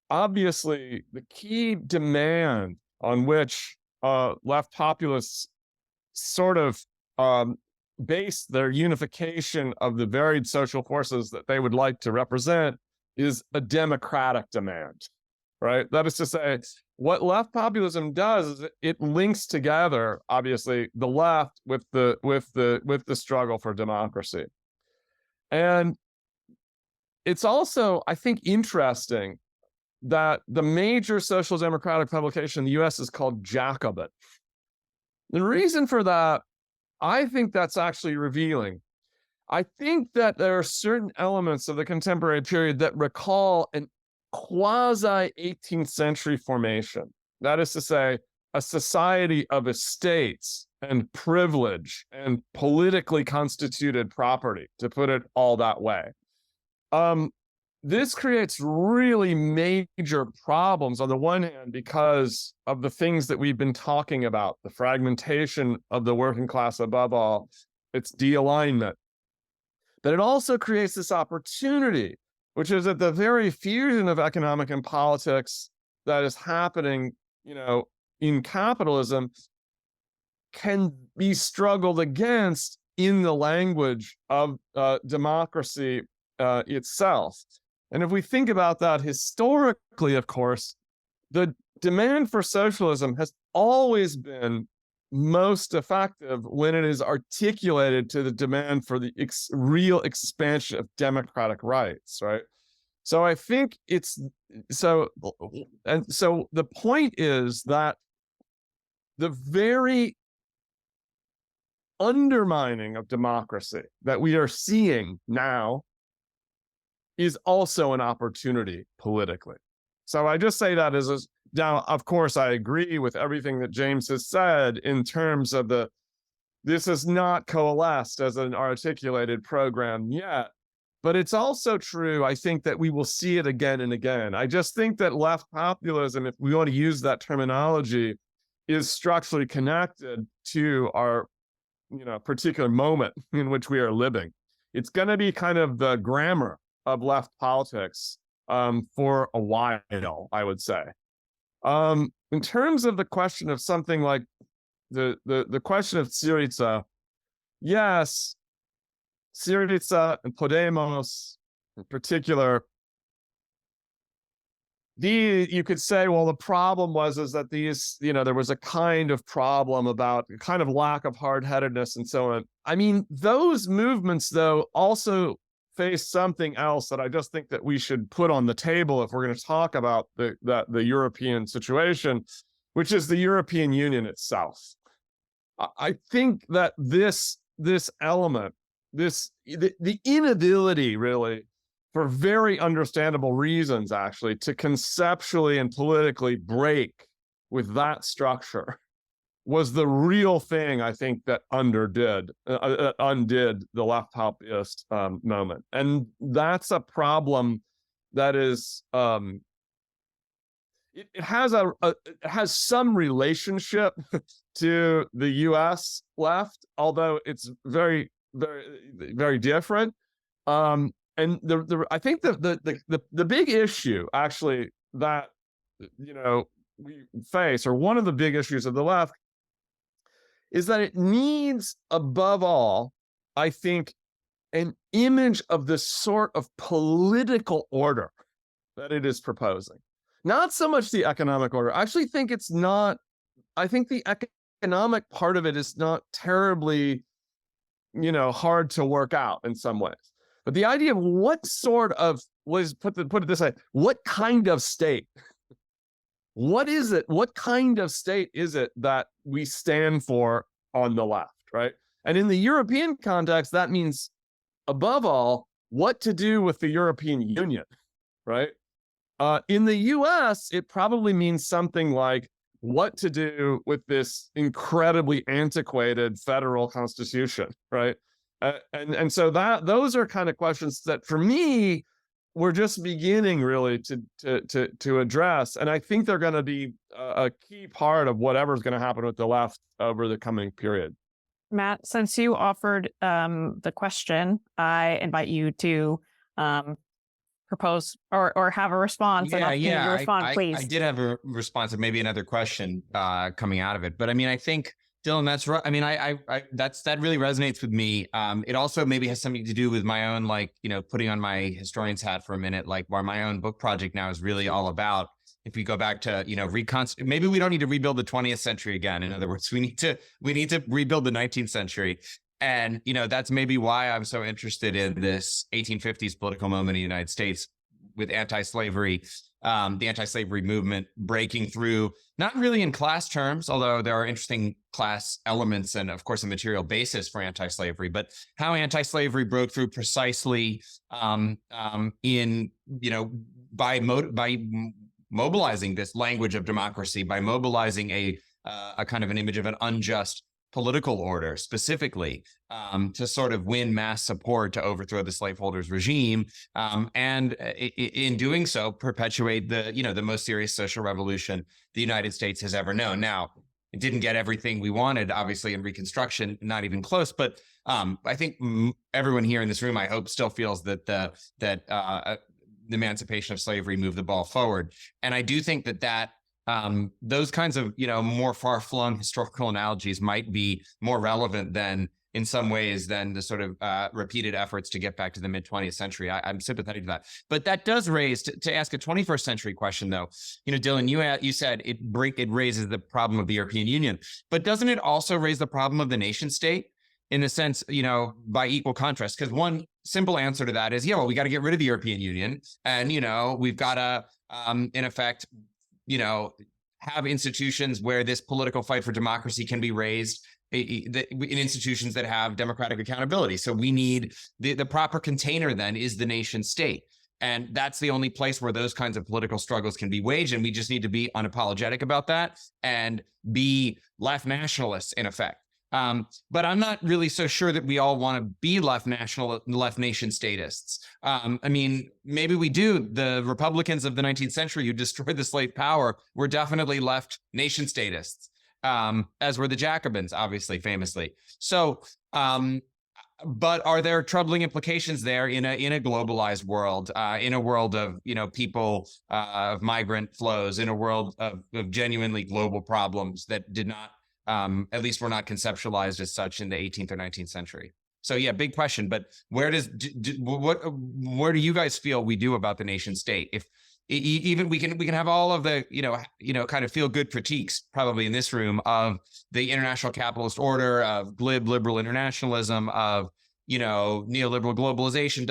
obviously the key demand on which left populists sort of base their unification of the varied social forces that they would like to represent is a democratic demand, right? That is to say, what left populism does is it links together, obviously, the left with the struggle for democracy. And it's also, I think, interesting that the major social democratic publication in the US is called Jacobin. The reason for that, I think that's actually revealing. I think that there are certain elements of the contemporary period that recall an quasi-18th century formation. That is to say, a society of estates and privilege and politically constituted property, to put it all that way. This creates really major problems on the one hand because of the things that we've been talking about, the fragmentation of the working class above all, its dealignment. But it also creates this opportunity, which is that the very fusion of economic and politics that is happening, in capitalism can be struggled against in the language of democracy itself. And if we think about that historically, of course, the demand for socialism has always been most effective when it is articulated to the demand for the real expansion of democratic rights, right? So I think so the point is that the very undermining of democracy that we are seeing now is also an opportunity politically. So I just say that now, of course, I agree with everything that James has said in terms of this is not coalesced as an articulated program yet, but it's also true, I think, that we will see it again and again. I just think that left populism, if we want to use that terminology, is structurally connected to our, particular moment in which we are living. It's going to be kind of the grammar of left politics for a while, I would say. In terms of the question of something like the question of Syriza, yes, Syriza and Podemos in particular, you could say, well, the problem is that these, there was a kind of problem about a kind of lack of hard-headedness and so on. I mean, those movements, though, also face something else that I just think that we should put on the table if we're going to talk about the European situation, which is the European Union itself. I think that this element, the inability really, for very understandable reasons actually, to conceptually and politically break with that structure was the real thing, I think, that undid the left populist moment. And that's a problem that is, it has it has some relationship to the U.S. left, although it's very, very, very different. And I think the big issue actually that we face, or one of the big issues of the left, is that it needs, above all, I think, an image of the sort of political order that it is proposing. Not so much the economic order. I actually think it's not, I think the economic part of it is not terribly, hard to work out in some ways. But the idea of what sort of, put it this way, what kind of state? What is it? What kind of state is it that we stand for on the left, right? And in the European context, that means, above all, what to do with the European Union, right? In the US, it probably means something like what to do with this incredibly antiquated federal constitution, right? And so those are kind of questions that, for me, we're just beginning really to address, and I think they're going to be a key part of whatever's going to happen with the left over the coming period. Matt, since you offered the question, I invite you to propose or have a response. Yeah. Respond, please. I did have a response and maybe another question coming out of it, but I mean, I think, Dylan, that's right. I mean, that really resonates with me. It also maybe has something to do with my own, putting on my historian's hat for a minute, like where my own book project now is really all about. If we go back to, maybe we don't need to rebuild the 20th century again. In other words, we need to rebuild the 19th century. And, that's maybe why I'm so interested in this 1850s political moment in the United States with anti-slavery, the anti-slavery movement breaking through, not really in class terms, although there are interesting class elements and, of course, a material basis for anti-slavery, but how anti-slavery broke through precisely by mobilizing this language of democracy, by mobilizing a kind of an image of an unjust political order, specifically to sort of win mass support to overthrow the slaveholders regime, and in doing so, perpetuate the most serious social revolution the United States has ever known. Now, it didn't get everything we wanted, obviously, in Reconstruction, not even close, but I think everyone here in this room, I hope, still feels that the emancipation of slavery moved the ball forward. And I do think that those kinds of, more far-flung historical analogies might be more relevant in some ways than the sort of repeated efforts to get back to the mid-20th century. I'm sympathetic to that. But that does raise, to ask a 21st century question, though, Dylan, you said it raises the problem of the European Union. But doesn't it also raise the problem of the nation state? In the sense, by equal contrast, because one simple answer to that is, we got to get rid of the European Union. And, we've got to, in effect, have institutions where this political fight for democracy can be raised in institutions that have democratic accountability. So we need the proper container then is the nation state. And that's the only place where those kinds of political struggles can be waged. And we just need to be unapologetic about that and be left nationalists, in effect. But I'm not really so sure that we all want to be left nation statists. I mean, maybe we do. The Republicans of the 19th century who destroyed the slave power were definitely left nation statists, as were the Jacobins, obviously, famously. So, but are there troubling implications there in a globalized world, in a world of, people, of migrant flows, in a world of genuinely global problems that did not, at least were not conceptualized as such in the 18th or 19th century. So yeah, big question. But where do you guys feel we do about the nation state? If even we can have all of the kind of feel good critiques probably in this room of the international capitalist order, of glib liberal internationalism, of neoliberal globalization,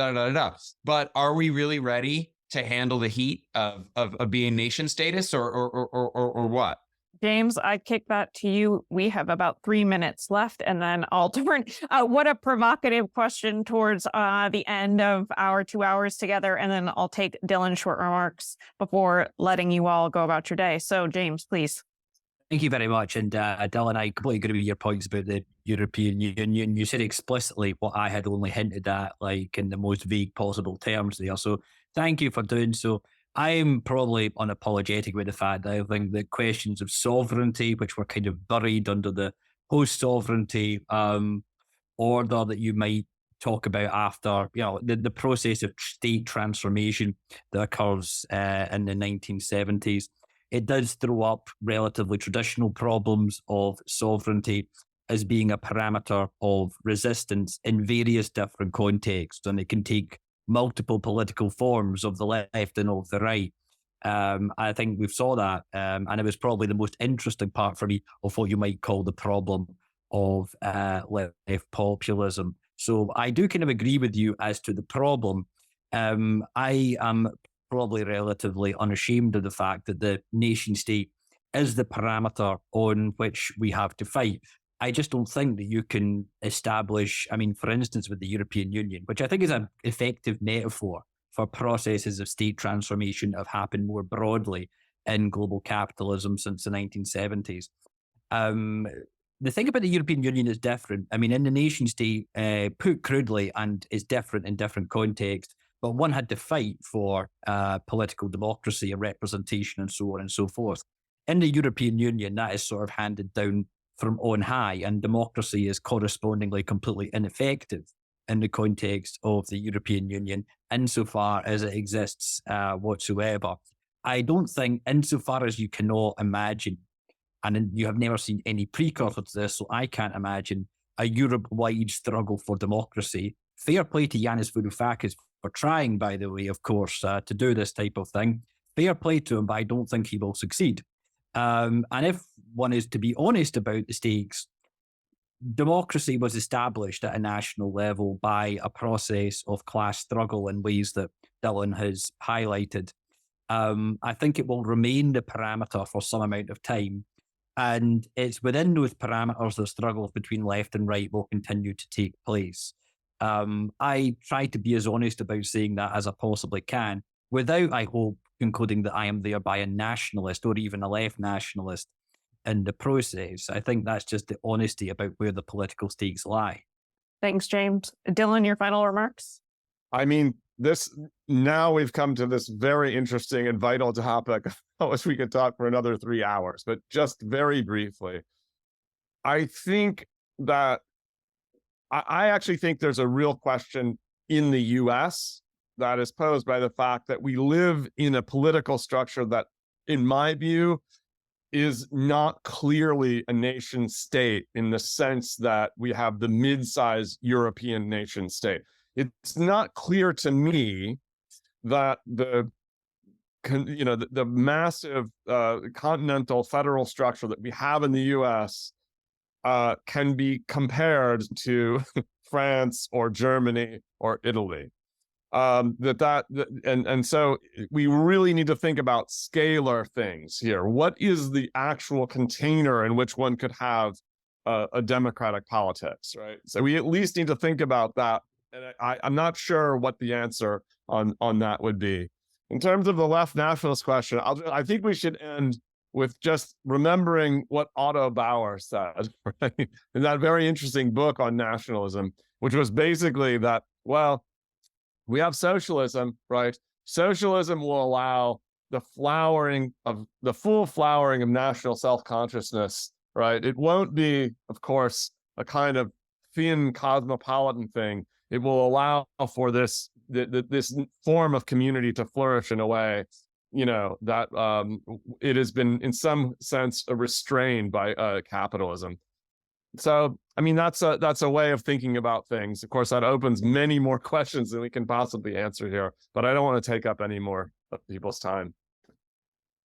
But are we really ready to handle the heat of being nation statists or what? James, I kick that to you. We have about 3 minutes left, and then I'll turn. What a provocative question towards the end of our 2 hours together, and then I'll take Dylan's short remarks before letting you all go about your day. So, James, please. Thank you very much. And Dylan, I completely agree with your points about the European Union. You said explicitly what I had only hinted at, like in the most vague possible terms there. So thank you for doing so. I'm probably unapologetic with the fact that I think the questions of sovereignty, which were kind of buried under the post-sovereignty order that you might talk about after, the process of state transformation that occurs in the 1970s. It does throw up relatively traditional problems of sovereignty as being a parameter of resistance in various different contexts, and it can take multiple political forms of the left and of the right. I think we saw that, and it was probably the most interesting part for me of what you might call the problem of left populism. So I do kind of agree with you as to the problem. I am probably relatively unashamed of the fact that the nation state is the parameter on which we have to fight. I just don't think that you can establish, for instance, with the European Union, which I think is an effective metaphor for processes of state transformation that have happened more broadly in global capitalism since the 1970s. The thing about the European Union is different. In the nation state, put crudely, and is different in different contexts, but one had to fight for political democracy and representation and so on and so forth. In the European Union, that is sort of handed down from on high, and democracy is correspondingly completely ineffective in the context of the European Union, insofar as it exists whatsoever. I don't think, insofar as you cannot imagine, and you have never seen any precursor to this, so I can't imagine a Europe-wide struggle for democracy. Fair play to Yanis Varoufakis for trying, by the way, of course, to do this type of thing. Fair play to him, but I don't think he will succeed. And if one is to be honest about the stakes, democracy was established at a national level by a process of class struggle in ways that Dylan has highlighted. I think it will remain the parameter for some amount of time. And it's within those parameters that struggles between left and right will continue to take place. I try to be as honest about saying that as I possibly can, without, I hope, concluding that I am thereby a nationalist or even a left nationalist in the process. I think that's just the honesty about where the political stakes lie. Thanks, James. Dylan, your final remarks? Now we've come to this very interesting and vital topic. I wish we could talk for another 3 hours, but just very briefly, I think that I actually think there's a real question in the US that is posed by the fact that we live in a political structure that, in my view, is not clearly a nation state in the sense that we have the mid-sized European nation state. It's not clear to me that the massive continental federal structure that we have in the US can be compared to France or Germany or Italy. And so we really need to think about scalar things here. What is the actual container in which one could have a democratic politics, right? So we at least need to think about that. And I'm not sure what the answer on that would be. In terms of the left nationalist question, I think we should end with just remembering what Otto Bauer said, right? In that very interesting book on nationalism, which was basically that, well, we have socialism, right? Socialism will allow the full flowering of national self-consciousness, right? It won't be, of course, a kind of thin cosmopolitan thing. It will allow for this form of community to flourish in a way, that it has been in some sense restrained by capitalism. So, that's a way of thinking about things. Of course, that opens many more questions than we can possibly answer here, but I don't want to take up any more of people's time.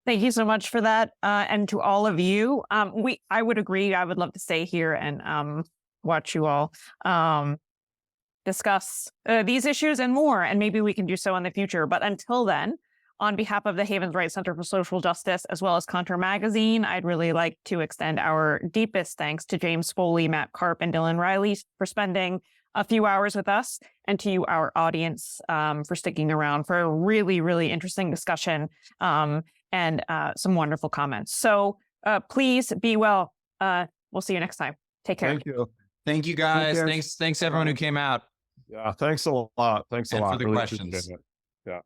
Thank you so much for that. And to all of you, I would agree. I would love to stay here and watch you all discuss these issues and more, and maybe we can do so in the future. But until then, on behalf of the Havens Right Center for Social Justice, as well as Conter Magazine, I'd really like to extend our deepest thanks to James Foley, Matt Karp, and Dylan Riley for spending a few hours with us, and to you, our audience, for sticking around for a really, really interesting discussion and some wonderful comments. So please be well. We'll see you next time. Take care. Thank you. Thank you, guys. Thanks everyone who came out. Yeah, thanks a lot. Thanks a lot for the really questions. appreciate it. Yeah.